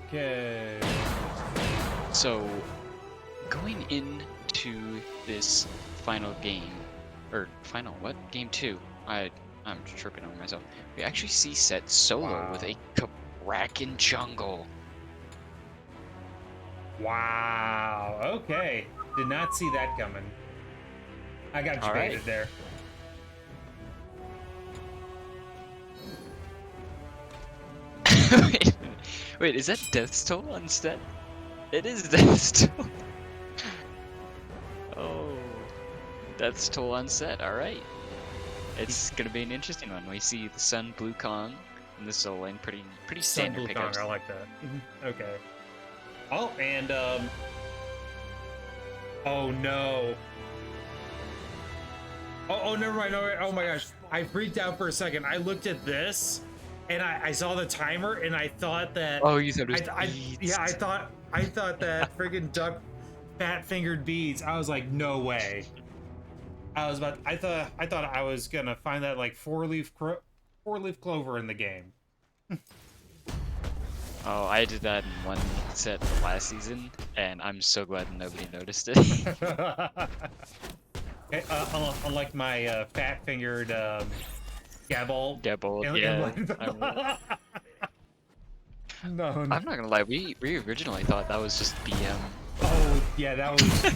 Okay. So, going into this final game, or final what? Game 2. I'm tripping over myself. We actually see Set solo with a Kraken jungle. Wow. Okay. Did not see that coming. I got you baited there. Wait, is that Death's Toll on Set? It is Death's Toll. Oh, Death's Toll on Set. All right. It's gonna be an interesting one. We see the Sun Blue Kong in the solo lane, pretty standard Blue pickups. Kong, I like that. Okay. Oh, and oh no. Oh, never mind. Oh my gosh, I freaked out for a second. I looked at this, and I saw the timer, and I thought that. Oh, you thought it was beads. Yeah, I thought that friggin' duck fat-fingered beads. I was like, no way. I thought I was gonna find that like four-leaf clover in the game. Oh, I did that in one set last season, and I'm so glad nobody noticed it. Unlike my fat-fingered Gabble. Yeah. No, I'm not gonna lie, we originally thought that was just BM. Oh yeah, that was.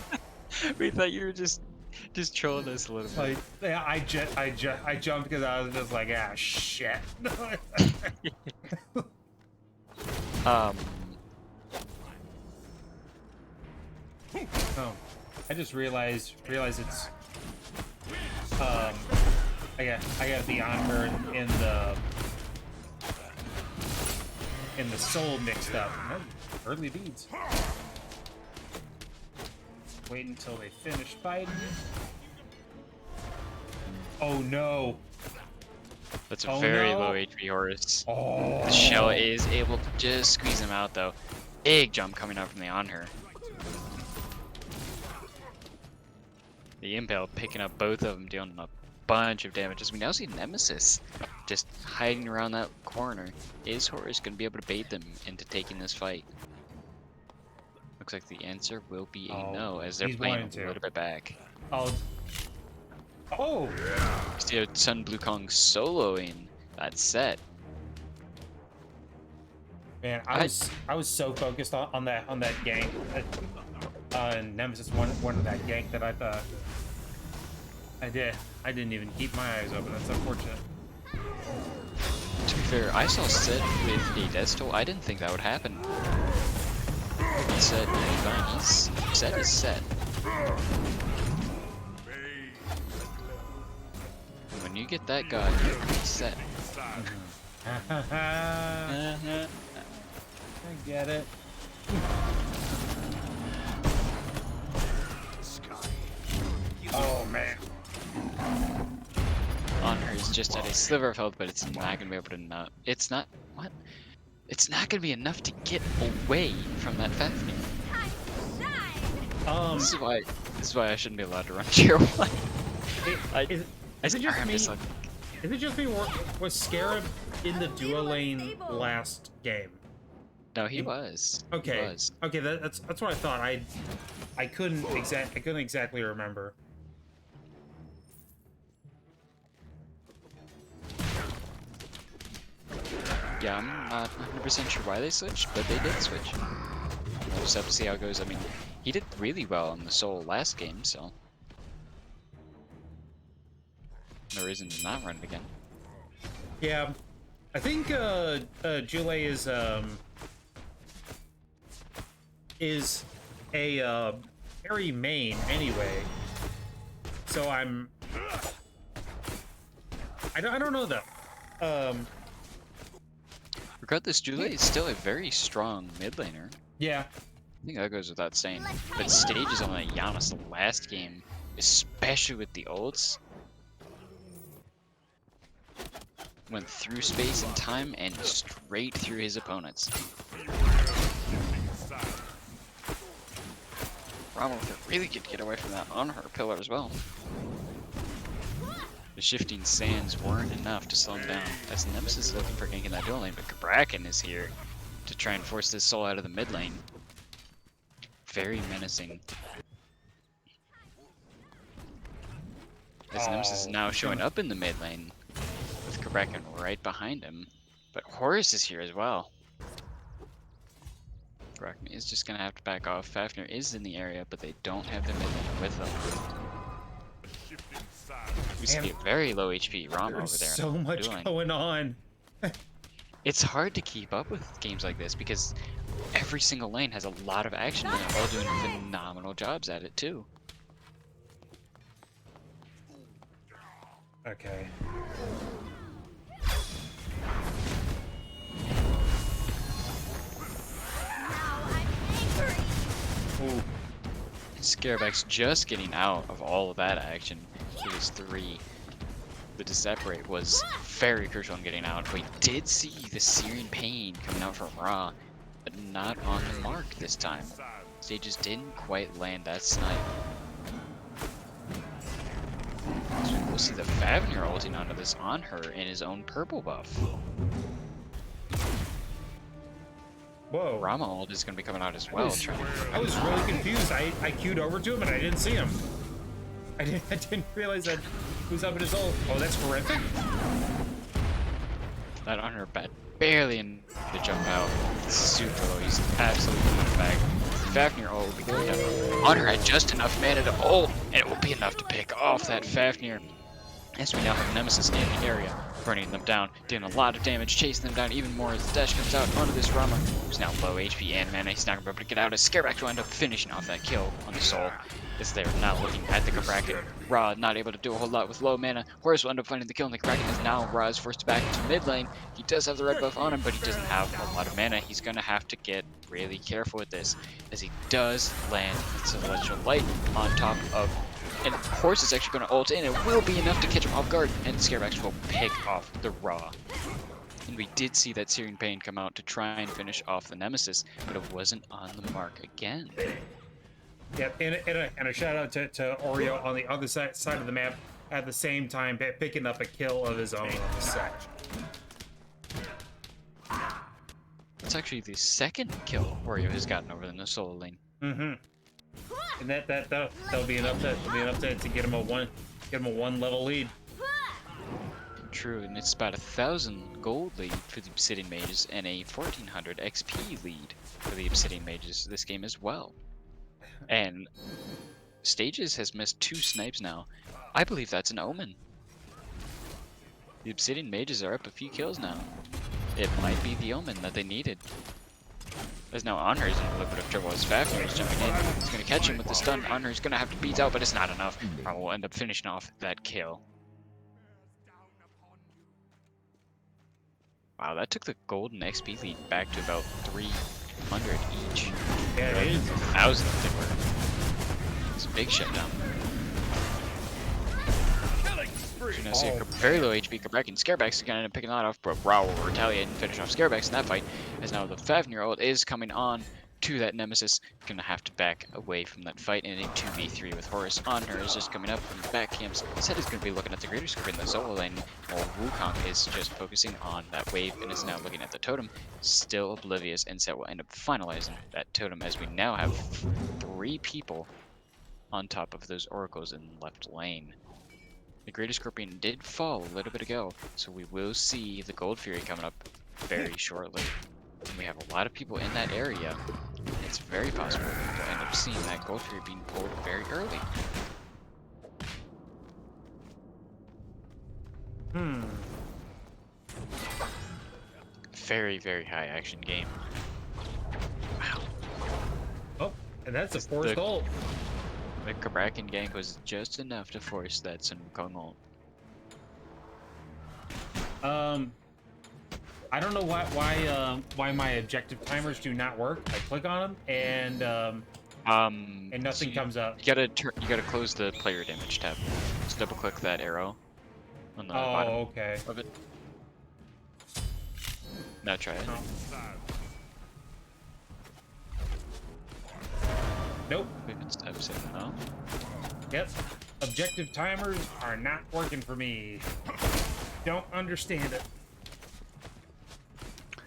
We thought you were just trolling us a little bit. Like, yeah, I jumped because I was just like, ah, shit. Um. Oh, I just realized it's. I got the honor in the soul mixed up. Early beads. Wait until they finish fighting. Oh no. That's a very no. low HP Horus. Oh. The shell is able to just squeeze him out though. Big jump coming out from the on her. The Impale picking up both of them, dealing a bunch of damage. As we now see Nemesis just hiding around that corner. Is Horus going to be able to bait them into taking this fight? Looks like the answer will be a no, as they're playing a little bit back. Oh. See Sun Blue Kong soloing that set. Man, I was so focused on that gang. And Nemesis wanted that gank that I thought I did. I didn't even keep my eyes open. That's unfortunate. To be fair, I saw Set with a death toll. I didn't think that would happen. He said, fine, Set is Set. When you get that god, you're Set. I get it. Oh man. Honor is just at a sliver of health, but it's not gonna be able to not. It's not what? It's not gonna be enough to get away from that Fafnir. This is why I shouldn't be allowed to run tier 1. Is it just me? Is it just me? Was Scarab in the duo lane last game? No, he was. Okay. He was. Okay, that's what I thought. I couldn't exactly remember. Yeah, I'm not 100% sure why they switched, but they did switch. We'll just have to see how it goes. I mean, he did really well in the Soul last game, so no reason to not run it again. Yeah, I think Jule is a carry main anyway, so I don't know though. Regardless, Jule is still a very strong mid laner. Yeah. I think that goes without saying. But stages on that Giannis the last game, especially with the ults, went through space and time and straight through his opponents. Rama with a really good getaway from that on her pillar as well. The shifting sands weren't enough to slow him down, as Nemesis is looking for gank in that dual lane, but Kraken is here to try and force this soul out of the mid lane. Very menacing. As Nemesis is now showing up in the mid lane, with Kraken right behind him. But Horus is here as well. Kraken is just gonna have to back off. Fafnir is in the area, but they don't have the mid lane with them. We see a very low HP Rama over there. There's so much going on. It's hard to keep up with games like this because every single lane has a lot of action and they're all doing phenomenal jobs at it too. Okay. Ooh. Scarabak's just getting out of all of that action. He was 3. The to separate was very crucial in getting out. We did see the Searing Pain coming out from Ra, but not on the mark this time. They just didn't quite land that snipe. So we'll see the Fafnir ulting onto this on her in his own purple buff. Whoa. Rama ult is going to be coming out as well. I was really confused. I queued over to him and I didn't see him. I didn't realize that he was up in his ult. Oh, that's horrific. That on her bed barely in to jump out. Super low. He's absolutely coming back. Fafnir ult will be coming down. Honor had just enough mana to ult, and it will be enough to pick off that Fafnir. As we now have Nemesis in the area, burning them down, doing a lot of damage, chasing them down even more as the dash comes out onto this Rama, who's now low HP and mana. He's not going to be able to get out as Scareback will end up finishing off that kill on the Soul. As they're now looking at the Kraken. Ra not able to do a whole lot with low mana. Horus will end up finding the kill on the Kraken as now Ra is forced back into mid lane. He does have the red buff on him, but he doesn't have a lot of mana. He's going to have to get really careful with this, as he does land Celestial Light on top of... And Horus is actually going to ult in. It will be enough to catch him off guard, and Scareback will pick off the Ra. And we did see that Searing Pain come out to try and finish off the Nemesis, but it wasn't on the mark again. Yep, and a shout out to Oreo on the other side of the map at the same time picking up a kill of his own on the set. It's actually the second kill Oreo has gotten over the solo lane. Mm-hmm. And that'll be enough to get him a one level lead. True, and it's about 1,000 gold lead for the Obsidian Mages and a 1,400 XP lead for the Obsidian Mages this game as well. And Stages has missed 2 snipes now. I believe that's an omen. The Obsidian mages are up a few kills now. It might be the omen that they needed. As now Honor is in a little bit of trouble as Fafnir is jumping in. He's going to catch him with the stun. Honor is going to have to beat out, but it's not enough. Ra will end up finishing off that kill. Wow, that took the golden XP lead back to about 300 each. Yeah, it is. 1,000 if they were. It's a big shutdown. You now see a very low HP Kabrak and Scarebax is going to end up picking that off, but Ra will retaliate and finish off Scarebax in that fight, as now the Fafnir ult is coming on to that Nemesis. Going to have to back away from that fight in a 2v3 with Horus. Honor is just coming up from the back camps. Zed is going to be looking at the Greater Scope in the solo lane, while Wukong is just focusing on that wave and is now looking at the totem, still oblivious, and Zed will end up finalizing that totem as we now have 3 people on top of those oracles in left lane. The Greater Scorpion did fall a little bit ago, so we will see the Gold Fury coming up very shortly. And we have a lot of people in that area. It's very possible we'll end up seeing that Gold Fury being pulled very early. Very, very high action game. Wow. Oh, and that's a forced ult. The Kabrakan gank was just enough to force that Sun Wukong ult. I don't know why my objective timers do not work. I click on them and nothing so comes up. You gotta close the player damage tab. Just double click that arrow on the bottom okay. of it. Now try it. Nope. We can step it now. Yep. Objective timers are not working for me. Don't understand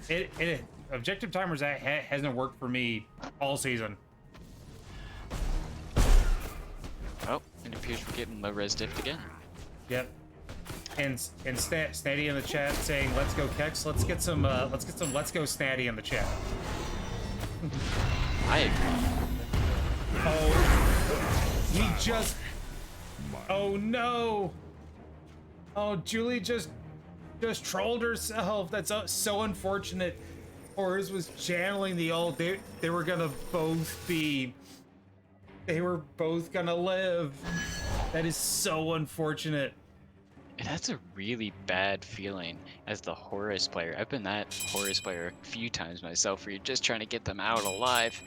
it. Objective timers hasn't worked for me all season. Oh, it appears we're getting low res diffed again. Yep. And Snatty in the chat saying, "Let's go Kex. Let's get some let's go Snatty in the chat." I agree. Oh, we just. Oh no. Oh, Julie just trolled herself. That's so unfortunate. Horus was channeling the ult. They were gonna both be. They were both gonna live. That is so unfortunate. And that's a really bad feeling as the Horus player. I've been that Horus player a few times myself, where you're just trying to get them out alive,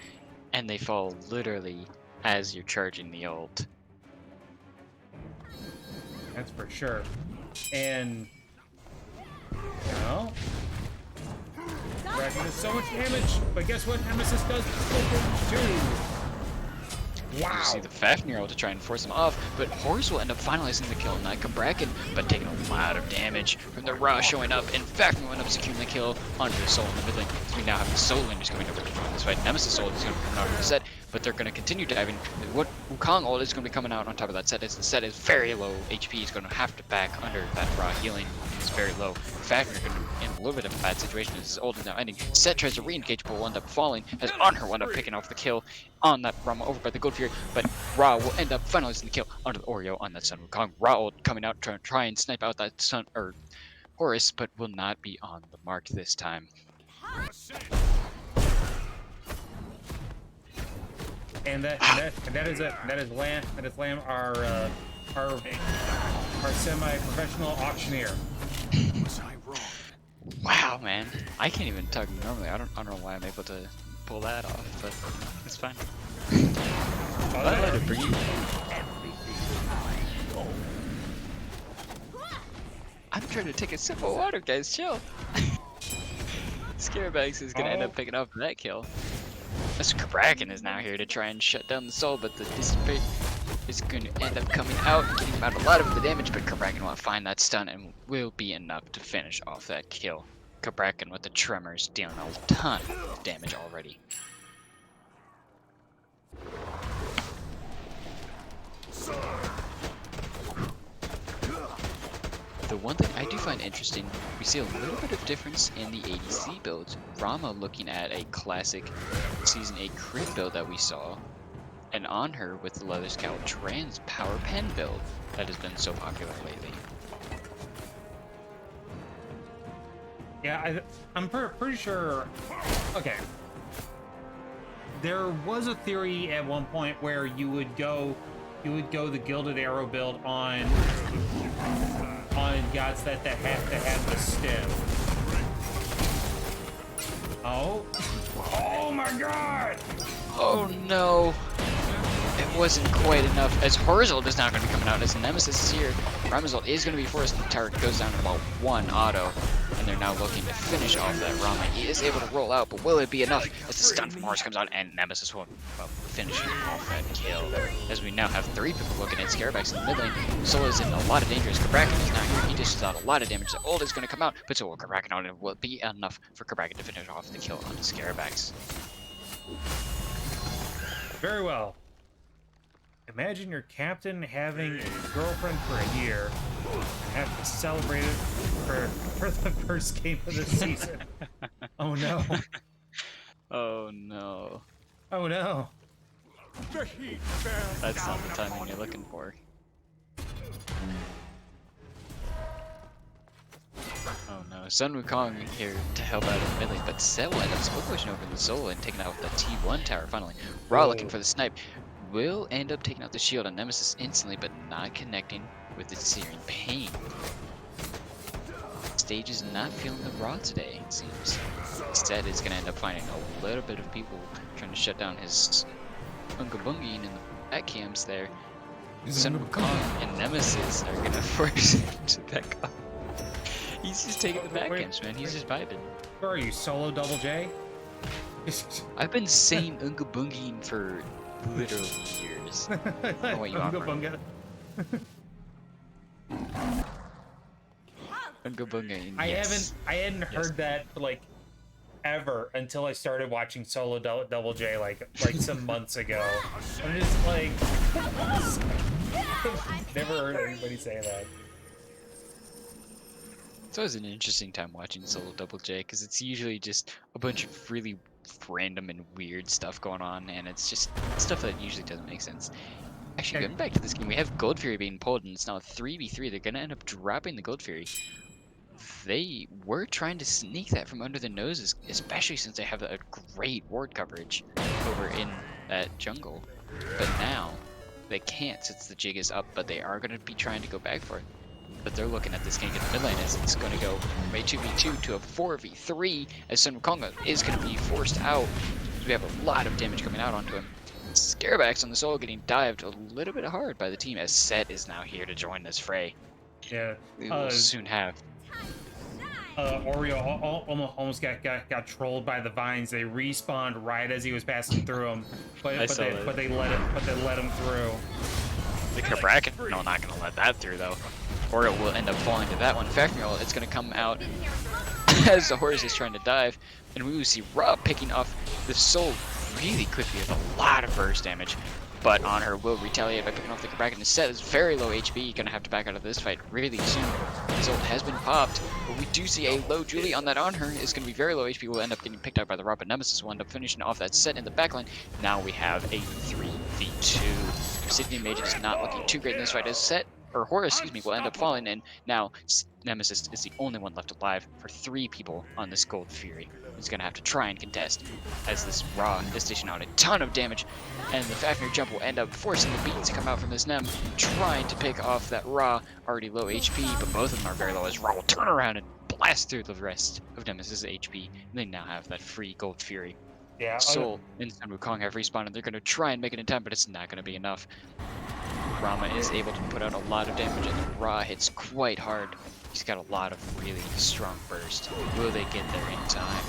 and they fall literally as you're charging the ult. That's for sure. And you know, Kraken does so much damage, but guess what Nemesis does too? Wow. You see the Fafnir ult to try and force him off, but Horus will end up finalizing the kill, not Kabrakan, but taking a lot of damage from the Ra showing up, and Fafnir will end up securing the kill onto the Soul in the mid lane. So we now have the Soul Laners coming over to join this fight. Nemesis Soul is going to come out of the set, but they're going to continue diving. What Wukong ult is going to be coming out on top of that set is the set is very low HP. He's going to have to back under that Ra healing. It's very low. Fafnir going to be in a little bit of a bad situation as his ult is now ending. Set tries to re-engage, but will end up falling, as Honor will end up picking off the kill on that Rama over by the Gold Fury, but Ra will end up finalizing the kill onto the Oreo on that Sun Wukong. Ra ult coming out to try and snipe out that Sun or Horus, but will not be on the mark this time. And that is Lamb, our semi-professional auctioneer. Wow, man, I can't even talk normally. I don't know why I'm able to pull that off, but it's fine. I let it breathe. I'm trying to take a sip of water, guys. Chill. Scarebags is gonna end up picking up that kill. Mr. Kabrakan is now here to try and shut down the Soul, but the Dissipate is going to end up coming out, getting about a lot of the damage, but Kabrakan will find that stun and will be enough to finish off that kill. Kabrakan with the Tremors dealing a ton of damage already. The one thing I do find interesting, we see a little bit of difference in the ADC builds. Rama looking at a classic Season 8 crit build that we saw, and on her with the Leather Scout Trans Power Pen build that has been so popular lately. Yeah, I'm pretty sure. Okay. There was a theory at one point where you would go the Gilded Arrow build on gods that have the stem. Oh. Oh my god! Oh no! It wasn't quite enough, as Horizont is now going to be coming out, as Nemesis is here. Ramazult is going to be forced, and the tower goes down to about 1 auto, and they're now looking to finish off that Rama. He is able to roll out, but will it be enough as the stun from Horus comes out, and Nemesis will finish off that kill. As we now have 3 people looking at Scarabacks in the mid lane. Solo's in a lot of danger as Kraken is now here. He dishes out a lot of damage. The ult is going to come out, but so will Kraken out, and it will be enough for Kraken to finish off the kill on the Scarabacks. Very well. Imagine your captain having a girlfriend for a year and have to celebrate it for the first game of the season. Oh no. Oh no. Oh no. That's not the timing you're looking for. Oh no, Sun Wukong here to help out in the mid lane, but Set will end up split pushing over the Soul and taking out the T1 tower finally. Ra looking for the snipe. Will end up taking out the shield on Nemesis instantly, but not connecting with the Searing Pain. Stage is not feeling the Ra today, it seems. Instead, is going to end up finding a little bit of people trying to shut down his Unga Bungie in the back cams there. Sun Wukong and Nemesis are going to force him to back up. He's just taking the back camps, man. He's just vibing. Where are you, Solo Double J? I've been saying Unga Bungie for literally years. Oh, wait, you Unga are Bunga. Unga Bunga. I Yes. hadn't heard that like ever until I started watching Solo Double J like some months ago. I'm just like never heard anybody say that. It's always an interesting time watching Solo Double J because it's usually just a bunch of really random and weird stuff going on, and it's just stuff that usually doesn't make sense. Actually, going back to this game, we have Gold Fury being pulled, and it's now a 3v3. They're going to end up dropping the Gold Fury. They were trying to sneak that from under their noses, especially since they have a great ward coverage over in that jungle. But now, they can't since the jig is up, but they are going to be trying to go back for it. But they're looking at this gank in the mid lane as it's going to go from a 2v2 to a 4v3 as Sun Wukong is going to be forced out. We have a lot of damage coming out onto him. Scarabacks on the Soul getting dived a little bit hard by the team as Set is now here to join this fray. Yeah. We will soon have. Oreo almost got trolled by the vines. They respawned right as he was passing through them, but they let him through. The Kraken, no, not going to let that through though. Oreo will end up falling to that one. Factory it's going to come out as the Horus is trying to dive, and we will see Ra picking off the Soul really quickly with a lot of burst damage. But on her will retaliate by picking off the Kraken. Instead, is very low HP. Gonna have to back out of this fight really soon. His ult has been popped, but we do see a low Julie on that on her. Is gonna be very low HP. Will end up getting picked out by the Rob, but Nemesis will end up finishing off that Set in the backline. Now we have a 3v2. Obsidian Mage is not looking too great in this fight as Set, or Horus, excuse me, will end up falling, and now Nemesis is the only one left alive for 3 people on this Gold Fury. He's gonna have to try and contest as this Ra is dishing out a ton of damage, and the Fafnir jump will end up forcing the beats to come out from this Nem, trying to pick off that Ra, already low HP, but both of them are very low as Ra will turn around and blast through the rest of Nemesis' HP, and they now have that free Gold Fury. Yeah. Soul and Sun Wukong have respawned, and they're gonna try and make an attempt, but it's not gonna be enough. Rama is able to put out a lot of damage, and Ra hits quite hard. He's got a lot of really strong burst. Will they get there in time?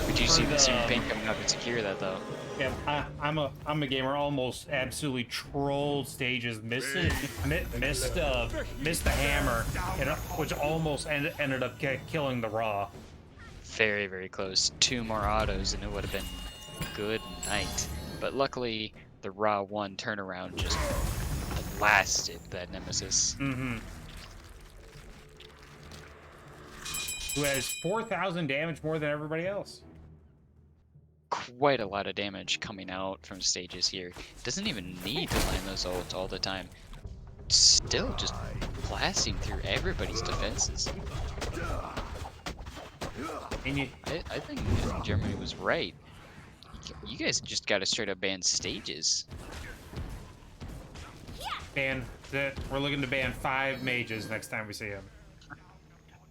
Did you see the Searing Pain coming up and secure that though? Yeah, I'm a gamer. Almost absolutely trolled stages. Missed the hammer, which almost ended up killing the Ra. Very, very close. 2 more autos, and it would have been good night. But luckily, the Ra 1 turnaround just blasted that Nemesis. Mm-hmm. Who has 4,000 damage more than everybody else. quite a lot of damage coming out from stages here. Doesn't even need to land those ults all the time. Still just blasting through everybody's defenses. And you, I think Germany was right. You guys just gotta straight up ban stages. we're looking to ban 5 mages next time we see them.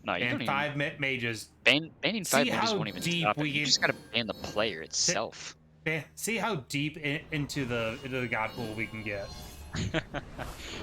No, you Ban don't even 5 mages. banning 5 See mages how won't even deep stop it. we You get- just gotta ban the player itself. See how deep into the god pool we can get.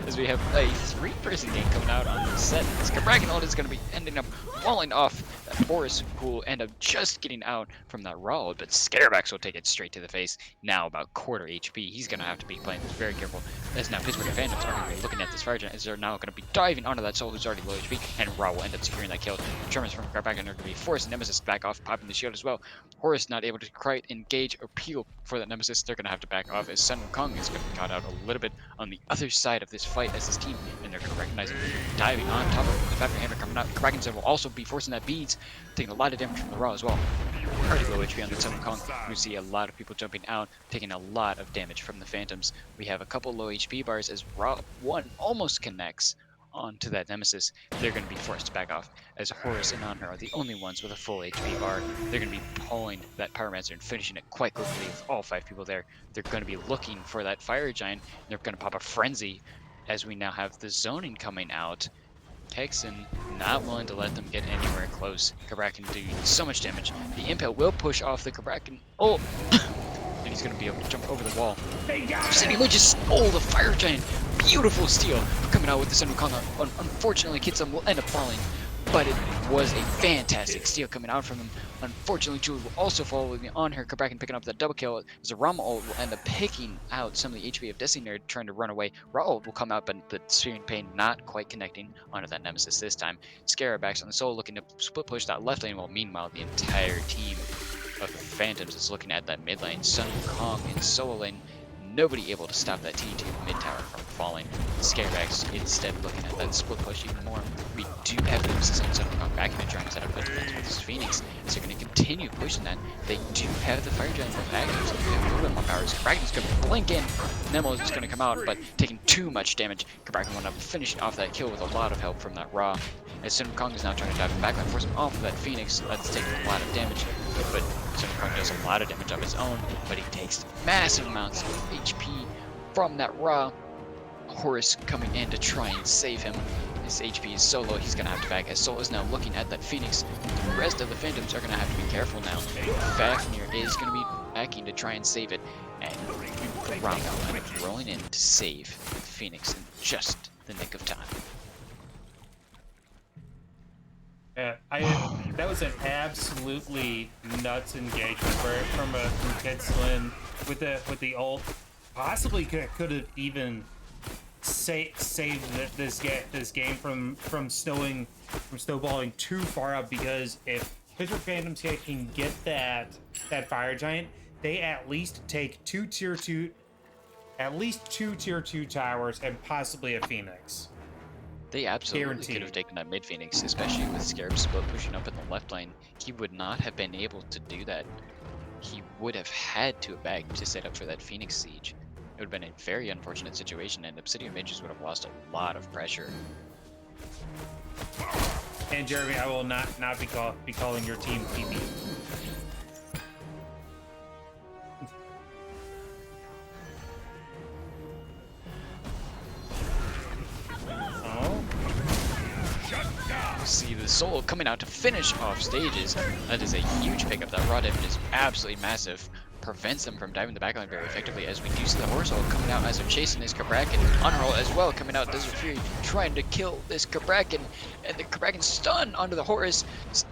As we have a 3-person game coming out on the set. This Kraken ult is going to be ending up falling off that Horus, who will end up just getting out from that raw ult, but Scarabax will take it straight to the face. Now about quarter HP. He's going to have to be playing this very careful. As now Pittsburgh Phantoms are going to be looking at this fire giant, as they're now going to be diving onto that soul who's already low HP, and Raw will end up securing that kill. Tremors from Kraken are going to be forced Nemesis back off, popping the shield as well. Horus not able to quite engage or peel for that Nemesis. They're going to have to back off, as Sun Wukong is going to be caught out a little bit on the other side of this fight as this team, and they're going to recognize him diving on top of the Factory Hammer coming out. Kraken will also be forcing that beads, taking a lot of damage from the Raw as well. Already low HP on the Sun Wukong. We see a lot of people jumping out, taking a lot of damage from the Phantoms. We have a couple low HP bars as Raw 1 almost connects onto that Nemesis. They're going to be forced to back off, as Horus and Anhur are the only ones with a full HP bar. They're going to be pulling that Pyromancer and finishing it quite quickly with all 5 people there. They're going to be looking for that Fire Giant. They're going to pop a Frenzy, as we now have the zoning coming out. Texan not willing to let them get anywhere close. Kraken doing so much damage. The Impale will push off the Kraken. Oh! And he's going to be able to jump over the wall. Obsidian just stole the Fire Giant. Beautiful steal coming out with the Sun Wukong. Unfortunately, Kitsum will end up falling, but it was a fantastic steal coming out from him. Unfortunately, Julie will also fall on her. Kraken picking up that double kill. As Rama ult will end up picking out some of the HP of Destiny Nerd trying to run away. Ra ult will come out, but the Searing Pain not quite connecting onto that Nemesis this time. Scarabax on the soul looking to split push that left lane, while meanwhile the entire team of the Phantoms is looking at that mid lane. Sun Wukong in solo lane. Nobody able to stop that T2 mid tower from falling. Scarabax instead looking at that split push even more. We do have Nemesis and Sun Wukong back in and trying to set up a defense with this Phoenix. So they're going to continue pushing that. They do have the Fire Giant both active, so they have a little bit more power. Kraken's going to blink in. Nemo is just going to come out, but taking too much damage. Kraken will end up finishing off that kill with a lot of help from that Raw. As Sun Wukong is now trying to dive in backline, force him off of that Phoenix. That's taking a lot of damage, but Sun Wukong does a lot of damage of his own, but he takes massive amounts of HP from that Raw. Horus coming in to try and save him. His HP is so low, he's going to have to back. As Soul is now looking at that Phoenix, the rest of the Phantoms are going to have to be careful now. Fafnir is going to be backing to try and save it, and Rama will end up rolling in to save Phoenix in just the nick of time. That was an absolutely nuts engagement from Kitslin with the ult. Possibly could have even saved this game from snowballing too far up, because if Pittsburgh Phantoms can get that Fire Giant, they at least take two tier 2 towers and possibly a Phoenix. They absolutely Guaranteed. could have taken that mid Phoenix, especially with Scarab Split pushing up in the left lane. He would not have been able to do that. He would have had to have bagged to set up for that Phoenix siege. It would have been a very unfortunate situation, and Obsidian Mages would have lost a lot of pressure. And Jeremy, I will not be calling your team PP. See the Soul coming out to finish off stages. That is a huge pickup. That raw damage is absolutely massive. Prevents them from diving the backline very effectively, as we do see the Horus ult coming out as they're chasing this Kraken. Unroll as well coming out. Desert Fury trying to kill this Kraken, and the Kraken stun onto the Horus.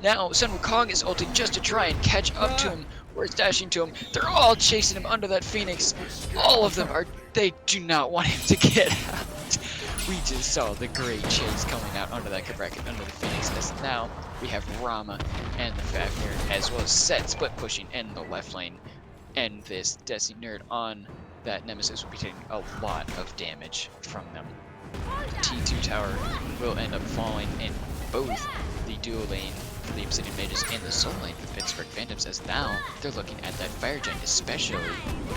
Now Sun Wukong is ulting just to try and catch up to him. Horus dashing to him. They're all chasing him under that Phoenix. All of them are. They do not want him to get out. We just saw the great chase coming out under that Kraken, under the Phoenix. As now we have Rama and the Fafnir, as well as Set split pushing in the left lane. And this Destiny Nerd on that Nemesis will be taking a lot of damage from them. The T2 tower will end up falling in both the dual lane for the Obsidian Mages in the soul lane for Pittsburgh Phantoms, as now they're looking at that Fire Giant, especially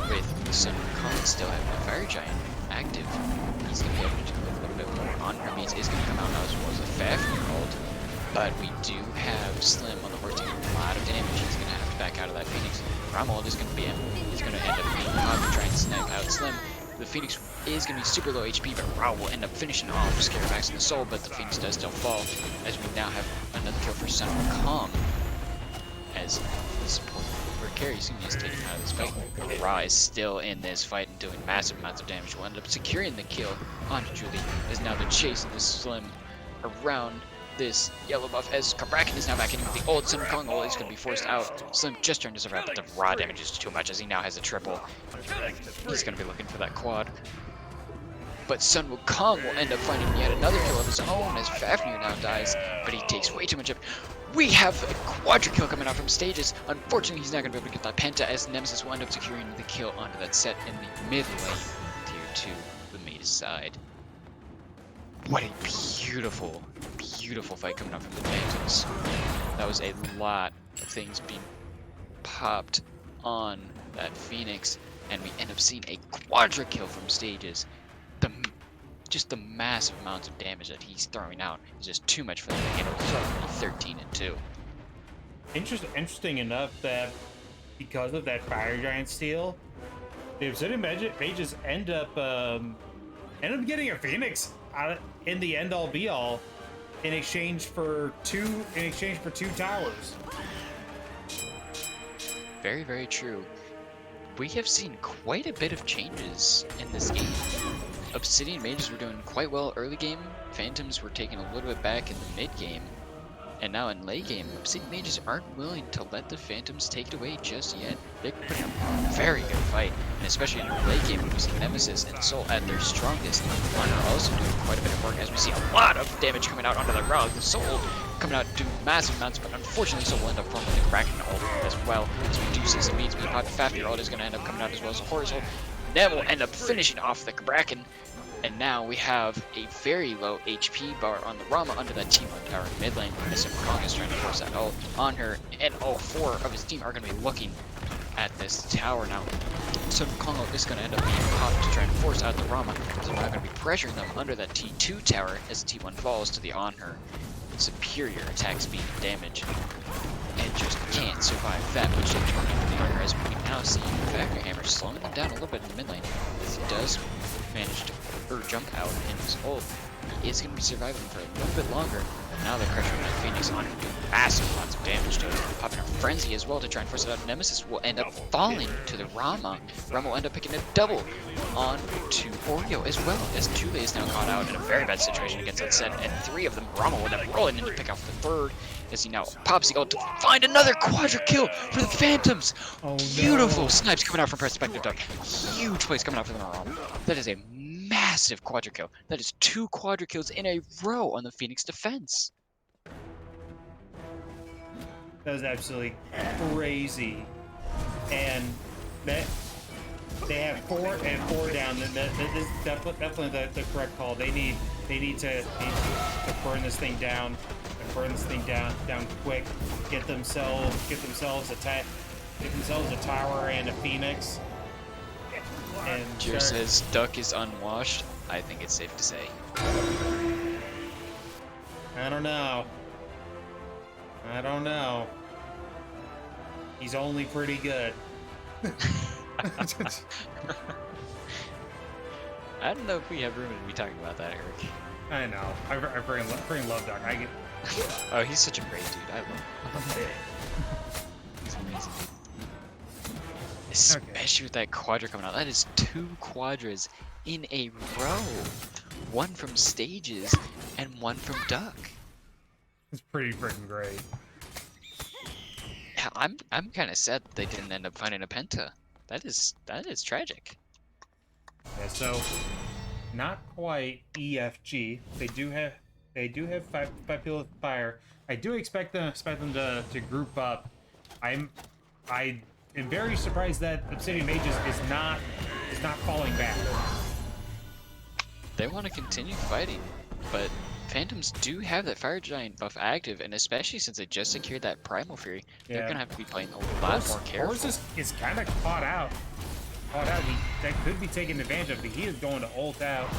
with the Sun Kong still having the Fire Giant active. He's going to be able to do a little bit more on Hermes. Is going to come out now as well as a Fafnir ult, but we do have Slim on the horse taking a lot of damage. He's going to have to back out of that Phoenix. Romold is going to be him. He's going to end up being caught to try and snipe out Slim. The Phoenix is going to be super low HP, but Rao will end up finishing off Scarabax in the soul, but the Phoenix does still fall, as we now have another kill for Sun Kong, as the support for carry soon is taken out of this fight. Ra is still in this fight and doing massive amounts of damage. Will end up securing the kill onto Julie, as now they're chasing this Slim around this yellow buff, as Kraken is now back in with the old Sun Kong ult. He's going to be forced out. Slim just trying to survive, but the Ra damage is too much, as he now has a triple. He's going to be looking for that quad. But Sun Wukong will end up finding yet another kill of his own, as Fafnir now dies, but he takes way too much damage. We have a quadra kill coming out from stages. Unfortunately, he's not going to be able to get that Penta, as Nemesis will end up securing the kill onto that set in the mid lane, tier 2, the Maid's side. What a beautiful, beautiful fight coming out from the Phantoms. That was a lot of things being popped on that Phoenix, and we end up seeing a quadra kill from stages. Just the massive amounts of damage that he's throwing out is just too much for them to handle. 13 and 2. Interesting enough that because of that Fire Giant steal, the Obsidian Mages end up getting a Phoenix in the end all be all in exchange for two towers. Very, very true. We have seen quite a bit of changes in this game. Obsidian Mages were doing quite well early game. Phantoms were taking a little bit back in the mid game. And now in late game, Obsidian Mages aren't willing to let the Phantoms take it away just yet. They're putting up a very good fight. And especially in the late game, when we see Nemesis and Soul at their strongest. Honor also doing quite a bit of work, as we see a lot of damage coming out onto the Rug. The Soul coming out doing massive amounts, but unfortunately Soul will end up forming the Kraken ult as well. As we do see some beats being popped. Fafnir ult is going to end up coming out as well as a Horus ult. Then we'll end up finishing off the Kraken. And now we have a very low HP bar on the Rama under that T1 tower in mid lane. As Sun Kong is trying to force that ult on her, and all 4 of his team are going to be looking at this tower now. Sun Kong is going to end up being popped to try and force out the Rama. So we're not going to be pressuring them under that T2 tower as the T1 falls to the on her superior attack speed and damage. And just can't survive that, which is turning the armor, as we now see Factory Hammer slowing them down a little bit in the mid lane, as he does manage to jump out in his ult. He is going to be surviving for a little bit longer. Now they're pressuring that Phoenix on him, doing massive amounts of damage to him. Popping a Frenzy as well to try and force it out. Nemesis will end up falling to the Rama. Rama will end up picking a double on to Oreo as well, as Julie is now caught out in a very bad situation against that set, and 3 of them. Rama will end up rolling in to pick off the 3rd, as he now pops the ult to find another quadra kill for the Phantoms. Oh, Beautiful snipes coming out from Perspective Duck. Huge plays coming out from the Rama. That is a massive quadra kill. That is 2 quadra kills in a row on the Phoenix defense. That was absolutely crazy, and that they have 4 down. That is definitely the correct call. They need to burn this thing down, down quick. Get themselves a tower and a Phoenix. And Jer says Duck is unwashed. I think it's safe to say. I don't know. He's only pretty good. I don't know if we have room to be talking about that, Eric. I know. I freaking love Doc. I get. Oh, he's such a great dude. I love him. He's amazing. Especially with that quadra coming out. That is 2 quadras in a row. 1 from stages and 1 from Duck. It's pretty freaking great. Yeah, I'm kind of sad that they didn't end up finding a Penta. That is tragic. Yeah, so not quite EFG. They do have 5 people with fire. I do expect them to group up. I am very surprised that Obsidian Mages is not falling back. They want to continue fighting, but Phantoms do have that Fire Giant buff active, and especially since they just secured that Primal Fury, they're gonna have to be playing a lot more careful. Horse is kind of caught out. That could be taken advantage of, but he is going to ult out.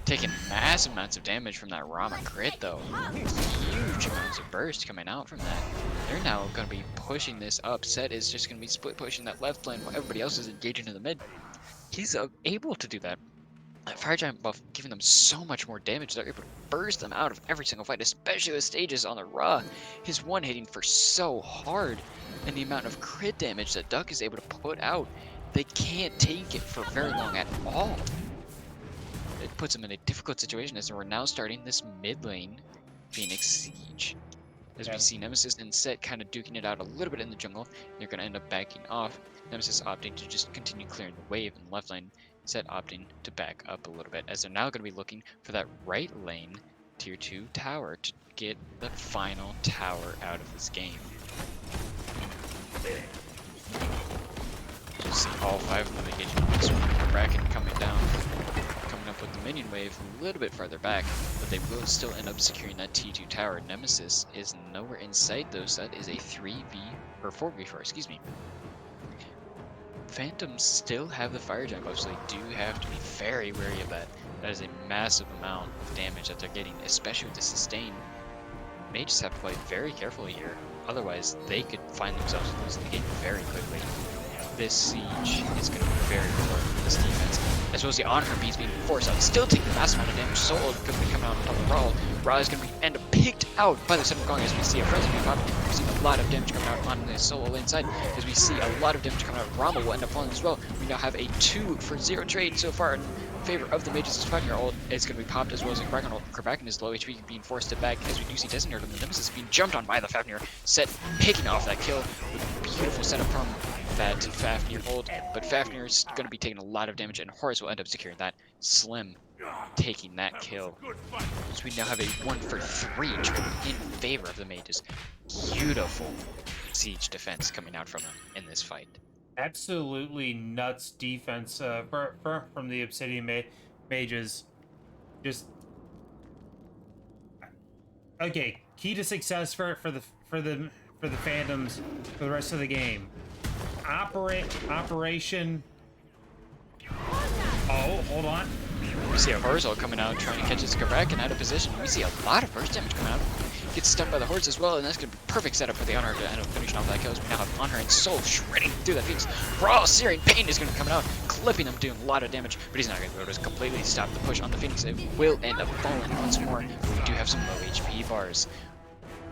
Taking massive amounts of damage from that Rama crit though. Huge amounts of burst coming out from that. They're now going to be pushing this up. Set is just going to be split pushing that left lane while everybody else is engaging in the mid. He's able to do that. That Fire Giant buff giving them so much more damage. They're able to burst them out of every single fight, especially with stages on the Ra. His one hitting for so hard, and the amount of crit damage that Duck is able to put out, they can't take it for very long at all. It puts them in a difficult situation as we're now starting this mid lane Phoenix Siege. As we see Nemesis and Set kind of duking it out a little bit in the jungle, they're going to end up backing off. Nemesis opting to just continue clearing the wave in the left lane, Set opting to back up a little bit, as they're now going to be looking for that right lane tier 2 tower to get the final tower out of this game. You see all 5 of them engaging this bracket coming down. Up with the minion wave a little bit farther back, but they will still end up securing that T2 tower. Nemesis is nowhere in sight though, so that is a 4v4, excuse me. Phantoms still have the Fire Giant buff, so they do have to be very wary of that. That is a massive amount of damage that they're getting, especially with the sustain. May just have to play very carefully here, otherwise they could find themselves losing the game very quickly. This siege is going to be very important for this defense, as well as the Honor Bees being forced out, still taking a massive amount of damage. Soul is going to be coming out on top of Raw. Raw is going to end up picked out by the Sun Wukong, as we see a frenzy being popped. We're seeing a lot of damage coming out on the Soul lane side, as we see a lot of damage coming out. Rama will end up falling as well. We now have a 2-for-0 trade so far in favor of the Mages. 5-year-old is going to be popped, as well as Kraken is low HP being forced to back, as we do see Designator and the Nemesis being jumped on by the Fafnir. Set picking off that kill with a beautiful setup from that Fafnir ult, but Fafnir is going to be taking a lot of damage, and Horus will end up securing that. Slim taking that kill. So we now have a 1-for-3 trade in favor of the Mages. Beautiful siege defense coming out from them in this fight. Absolutely nuts defense from the Obsidian Mages. Just okay. Key to success for the Phantoms for the rest of the game. Operation. Oh, hold on. We see a Horizal coming out trying to catch his Kraken out of position. We see a lot of burst damage coming out. Gets stunned by the hordes as well, and that's going to be perfect setup for the Honor to end up finishing off that kill. We now have Honor and Soul shredding through that Phoenix. Raw Searing Pain is going to be coming out, clipping them, doing a lot of damage, but he's not going to be able to completely stop the push on the Phoenix. It will end up falling once more, but we do have some low HP bars.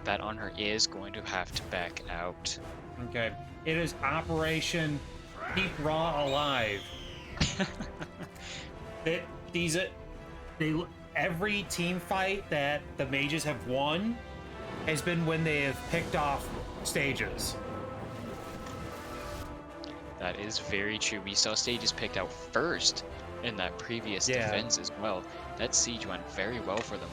That Honor is going to have to back out. Okay. It is Operation Keep Raw Alive. Every team fight that the Mages have won has been when they have picked off stages. That is very true. We saw stages picked out first in that previous defense as well. That siege went very well for them.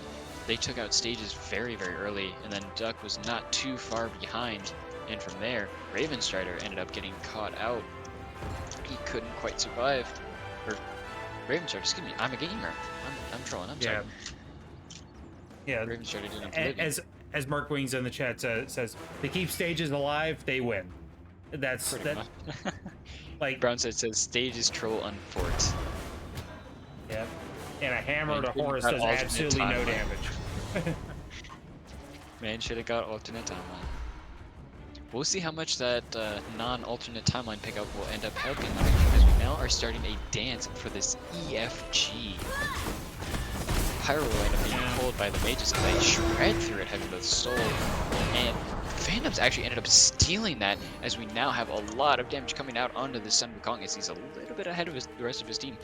They took out stages very, very early, and then Duck was not too far behind. And from there, Ravenstrider ended up getting caught out. He couldn't quite survive. Or Ravenstrider, excuse me, I'm a gamer. I'm trolling, I'm sorry. Yeah. Ravenstrider didn't have to live. As Mark Wings in the chat says, they keep stages alive, they win. That's that. Like Brown says stages troll on fort. Yeah. And a hammer to Horus does absolutely no damage. Man should have got alternate timeline. We'll see how much that non-alternate timeline pickup will end up helping them, because we now are starting a dance for this EFG. Pyro will end up being pulled by the Mages, and they shred through it, having the Soul. And Phantoms actually ended up stealing that, as we now have a lot of damage coming out onto the Sun Wukong, as he's a little bit ahead of the rest of his team.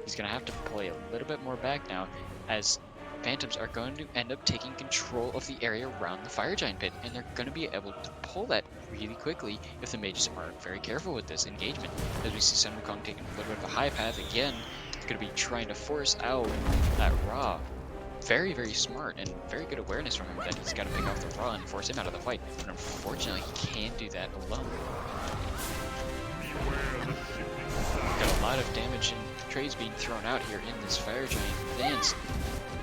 He's going to have to play a little bit more back now, as Phantoms are going to end up taking control of the area around the Fire Giant pit, and they're going to be able to pull that really quickly if the Mages aren't very careful with this engagement. As we see Sun Wukong taking a little bit of a high path again, going to be trying to force out that Ra. Very, very smart and very good awareness from him that he's got to pick off the Ra and force him out of the fight, but unfortunately he can't do that alone. Got a lot of damage and trades being thrown out here in this Fire Giant dance.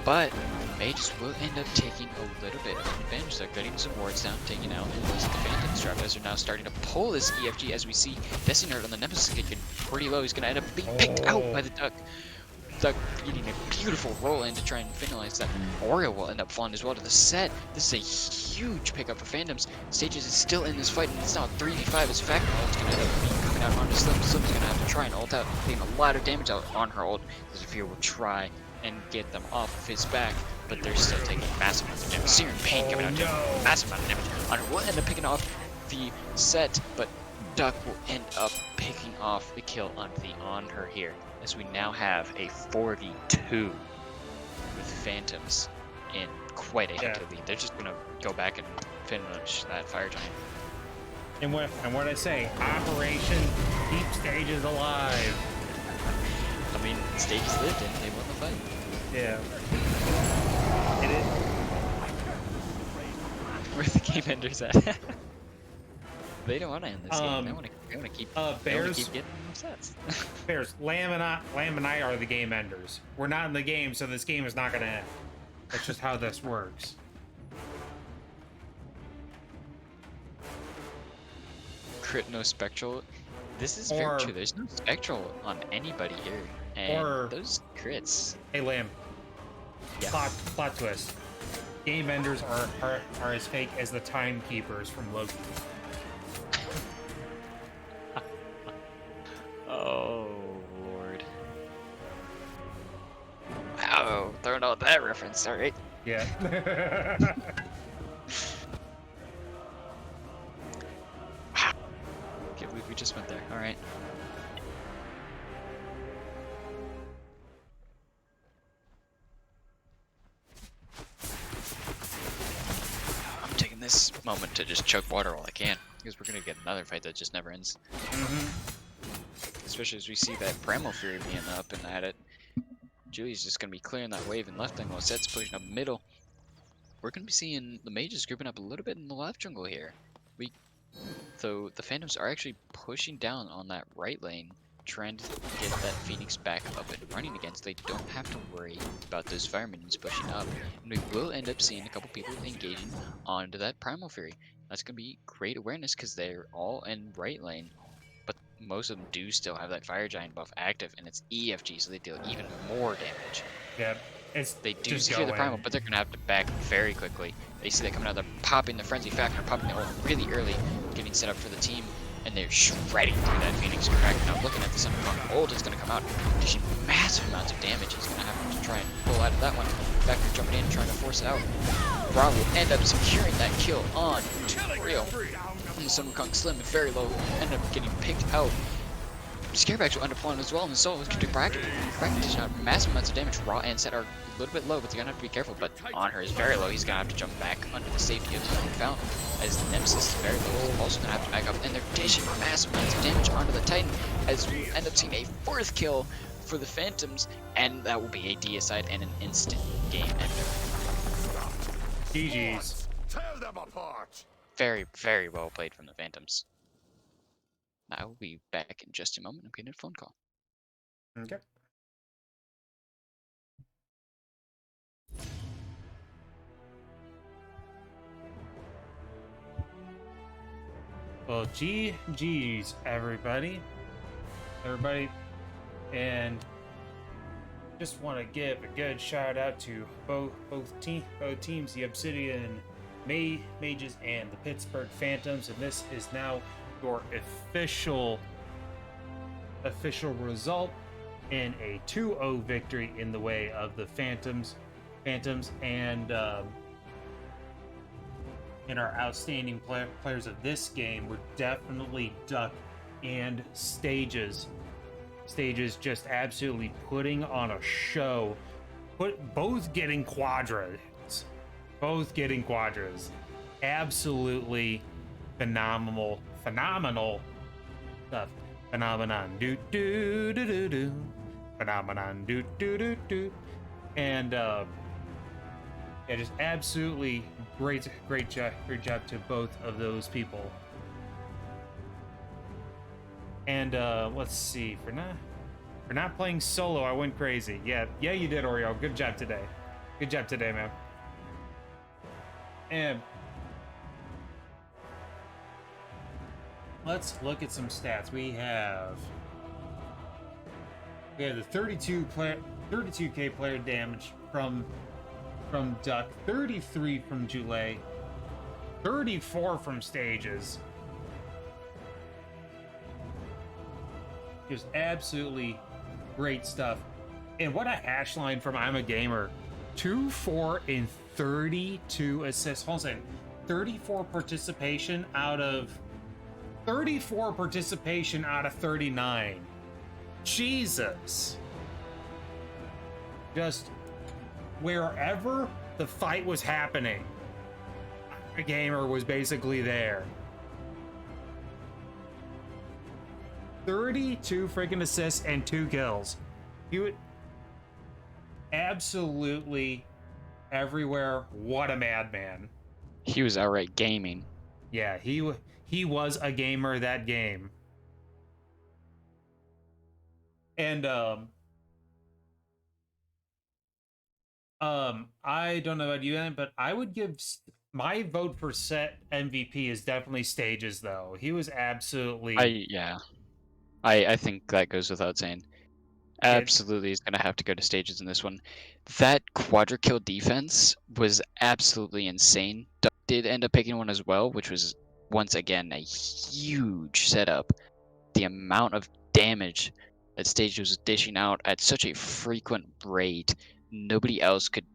but Mages will end up taking a little bit of advantage. They're getting some wards down, taking out the Phantom Strappers are now starting to pull this EFG as we see Destiny Nerd on the Nemesis getting pretty low. He's going to end up being picked out by the Duck. Duck getting a beautiful roll in to try and finalize that. Oreo will end up falling as well to the set. This is a huge pickup for Phantoms. Stages is still in this fight, and it's now 3v5 as Factor Ult's going to end up coming out onto Slim. Slim's going to have to try and ult out, taking a lot of damage out on her ult, as Zafir will try and get them off of his back, but they're still taking massive amounts of damage. Searing Pain coming out, doing massive amount of damage on her. Will end up picking off the set, but Duck will end up picking off the kill on her here, as we now have a 4v2 with Phantoms in quite a head lead. They're just gonna go back and finish that Fire Giant. And what I say, Operation Keep Stages Alive. I mean, Stages lived and they won the fight. Yeah. It is. Where the game enders at? They don't want to end this game. They want to keep. Bears. Keep getting sets. Bears. Lamb and I are the game enders. We're not in the game, so this game is not gonna end. That's just how this works. Crit no spectral. This is very true. There's no spectral on anybody here, and those crits. Hey, Lamb. Yeah. Plot twist. Game enders are as fake as the timekeepers from Loki. Oh, Lord. Wow, throwing out that reference, alright. Yeah. Can't believe we just went there, alright. I'm taking this moment to just chug water while I can, because we're gonna get another fight that just never ends. Especially as we see that Primal Fury being up and at it. Julie's just going to be clearing that wave in left lane while Set's pushing up middle. We're going to be seeing the mages grouping up a little bit in the left jungle here. So the Phantoms are actually pushing down on that right lane, trying to get that Phoenix back up and running again, so they don't have to worry about those fire minions pushing up. And we will end up seeing a couple people engaging onto that Primal Fury. That's going to be great awareness because they're all in right lane. Most of them do still have that Fire Giant buff active, and it's EFG, so they deal even more damage. Yeah, they do secure the Primal, but they're gonna have to back very quickly. They see that coming out, they're popping the Frenzy Factor, popping the ult really early, getting set up for the team, and they're shredding through that Phoenix crack. Now looking at the Sundercon ult is gonna come out, dishing massive amounts of damage. He's gonna have to try and pull out of that one. Factor jumping in, trying to force it out. Brawl will end up securing that kill on Rio. And the Sundercon Slim very low, end up getting picked out. Scarebacks will end up falling as well, and the Solos can do bracket dishing out massive amounts of damage. Raw and Set are a little bit low, but they're gonna have to be careful. But on her is very low. He's gonna have to jump back under the safety of the Fountain, as the Nemesis is very low. He's also gonna have to back up, and they're dishing massive amounts of damage onto the Titan, as we end up seeing a 4th kill for the Phantoms, and that will be a deicide and an instant game ender. GG's. Tear them apart. Very, very well played from the Phantoms. I will be back in just a moment. I'm getting a phone call. Okay. Well, GG's, everybody, and just want to give a good shout out to both teams, the Obsidian Mages and the Pittsburgh Phantoms, and this is now your official result in a 2-0 victory in the way of the Phantoms, and in our outstanding players of this game were definitely Duck and Stages. Stages just absolutely putting on a show, both getting quadras. Absolutely phenomenal stuff. Phenomenon do do do do do. Phenomenon do do do do. And yeah, just absolutely great job to both of those people. And let's see, for not playing solo, I went crazy. Yeah, you did, Oreo. Good job today. Good job today, man. And let's look at some stats. We have the 32k player damage from Duck, 33 from Jule, 34 from Stages. Just absolutely great stuff. And what a hash line from I'm a Gamer. 2, 4, and 32 assists. Hold on a second. 34 participation out of 39. Jesus. Just wherever the fight was happening, a gamer was basically there. 32 freaking assists and 2 kills. You would absolutely everywhere. What a madman. He was outright gaming. Yeah, he was a gamer that game. And I don't know about you, but I would give my vote for set MVP is definitely Stages, though. He was absolutely I think that goes without saying. Absolutely, he's gonna have to go to Stages in this one. That quadra kill defense was absolutely insane. Duck did end up picking one as well, which was once again a huge setup. The amount of damage that Stages was dishing out at such a frequent rate, nobody else could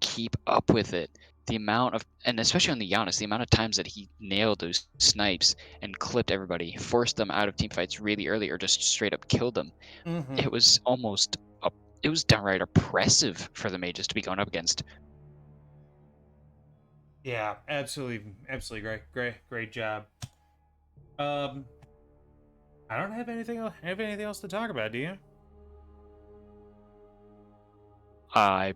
keep up with it. The amount of, and especially on the Giannis, the amount of times that he nailed those snipes and clipped everybody, forced them out of team fights really early, or just straight up killed them. It was almost, it was downright oppressive for the mages to be going up against. Yeah, absolutely great job. I don't have anything else to talk about, do you? I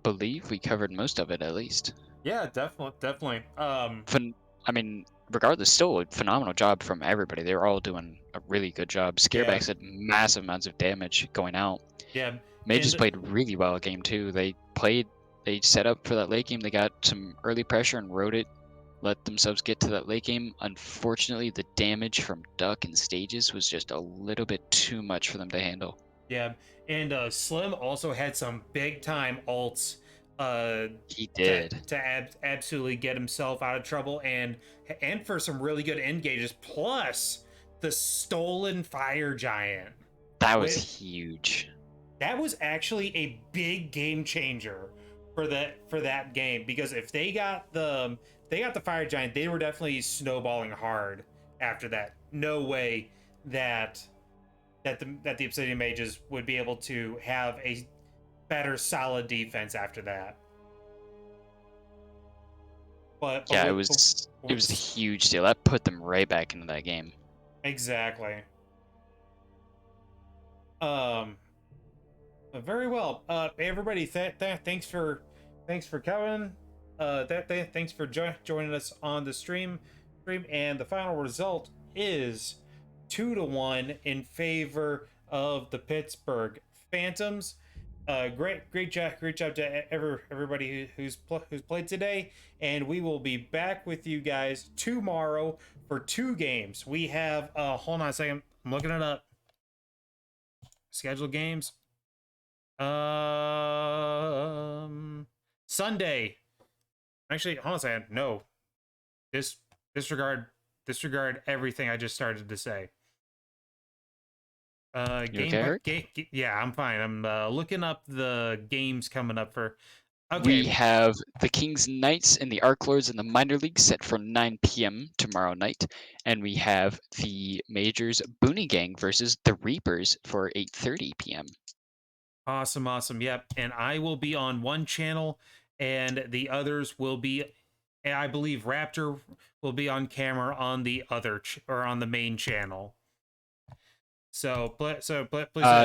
believe we covered most of it, at least. Yeah, definitely. I mean, regardless, still a phenomenal job from everybody. They were all doing a really good job. Scarebacks had massive amounts of damage going out. Yeah. Mages played really well game 2. They set up for that late game. They got some early pressure and rode it, let themselves get to that late game. Unfortunately, the damage from Duck and Stages was just a little bit too much for them to handle. Yeah, and Slim also had some big time ults. He did to absolutely get himself out of trouble, and for some really good engages. Plus the stolen fire giant. That was huge. That was actually a big game changer for that game, because if they got the fire giant, they were definitely snowballing hard after that. No way that the Obsidian mages would be able to have a better solid defense after that. But yeah, it was a huge deal. That put them right back into that game. Exactly. Very well. Everybody, thanks for coming. Thanks for joining us on the stream, and the final result is 2-1 in favor of the Pittsburgh Phantoms. Great job to everybody who's played today, and we will be back with you guys tomorrow for 2 games. We have hold on a second, I'm looking it up. Scheduled games. Sunday. Actually, hold on a second. No. Disregard everything I just started to say. Yeah, I'm fine. I'm looking up the games coming up for. Okay. We have the Kings Knights and the Arc Lords in the minor league set for 9 p.m. tomorrow night, and we have the Majors Booney Gang versus the Reapers for 8:30 p.m. Awesome. Yep. And I will be on one channel, and the others will be, I believe Raptor will be on camera on the other or on the main channel. So please.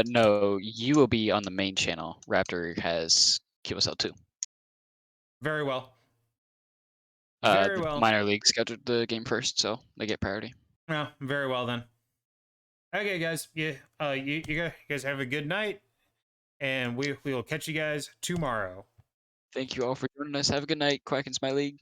No, you will be on the main channel. Raptor has QSL 2. Very well. The minor league scheduled the game first, so they get priority. Yeah, very well then. Okay, guys. Yeah. You guys have a good night, and we will catch you guys tomorrow. Thank you all for joining us. Have a good night, Quack and Smiley.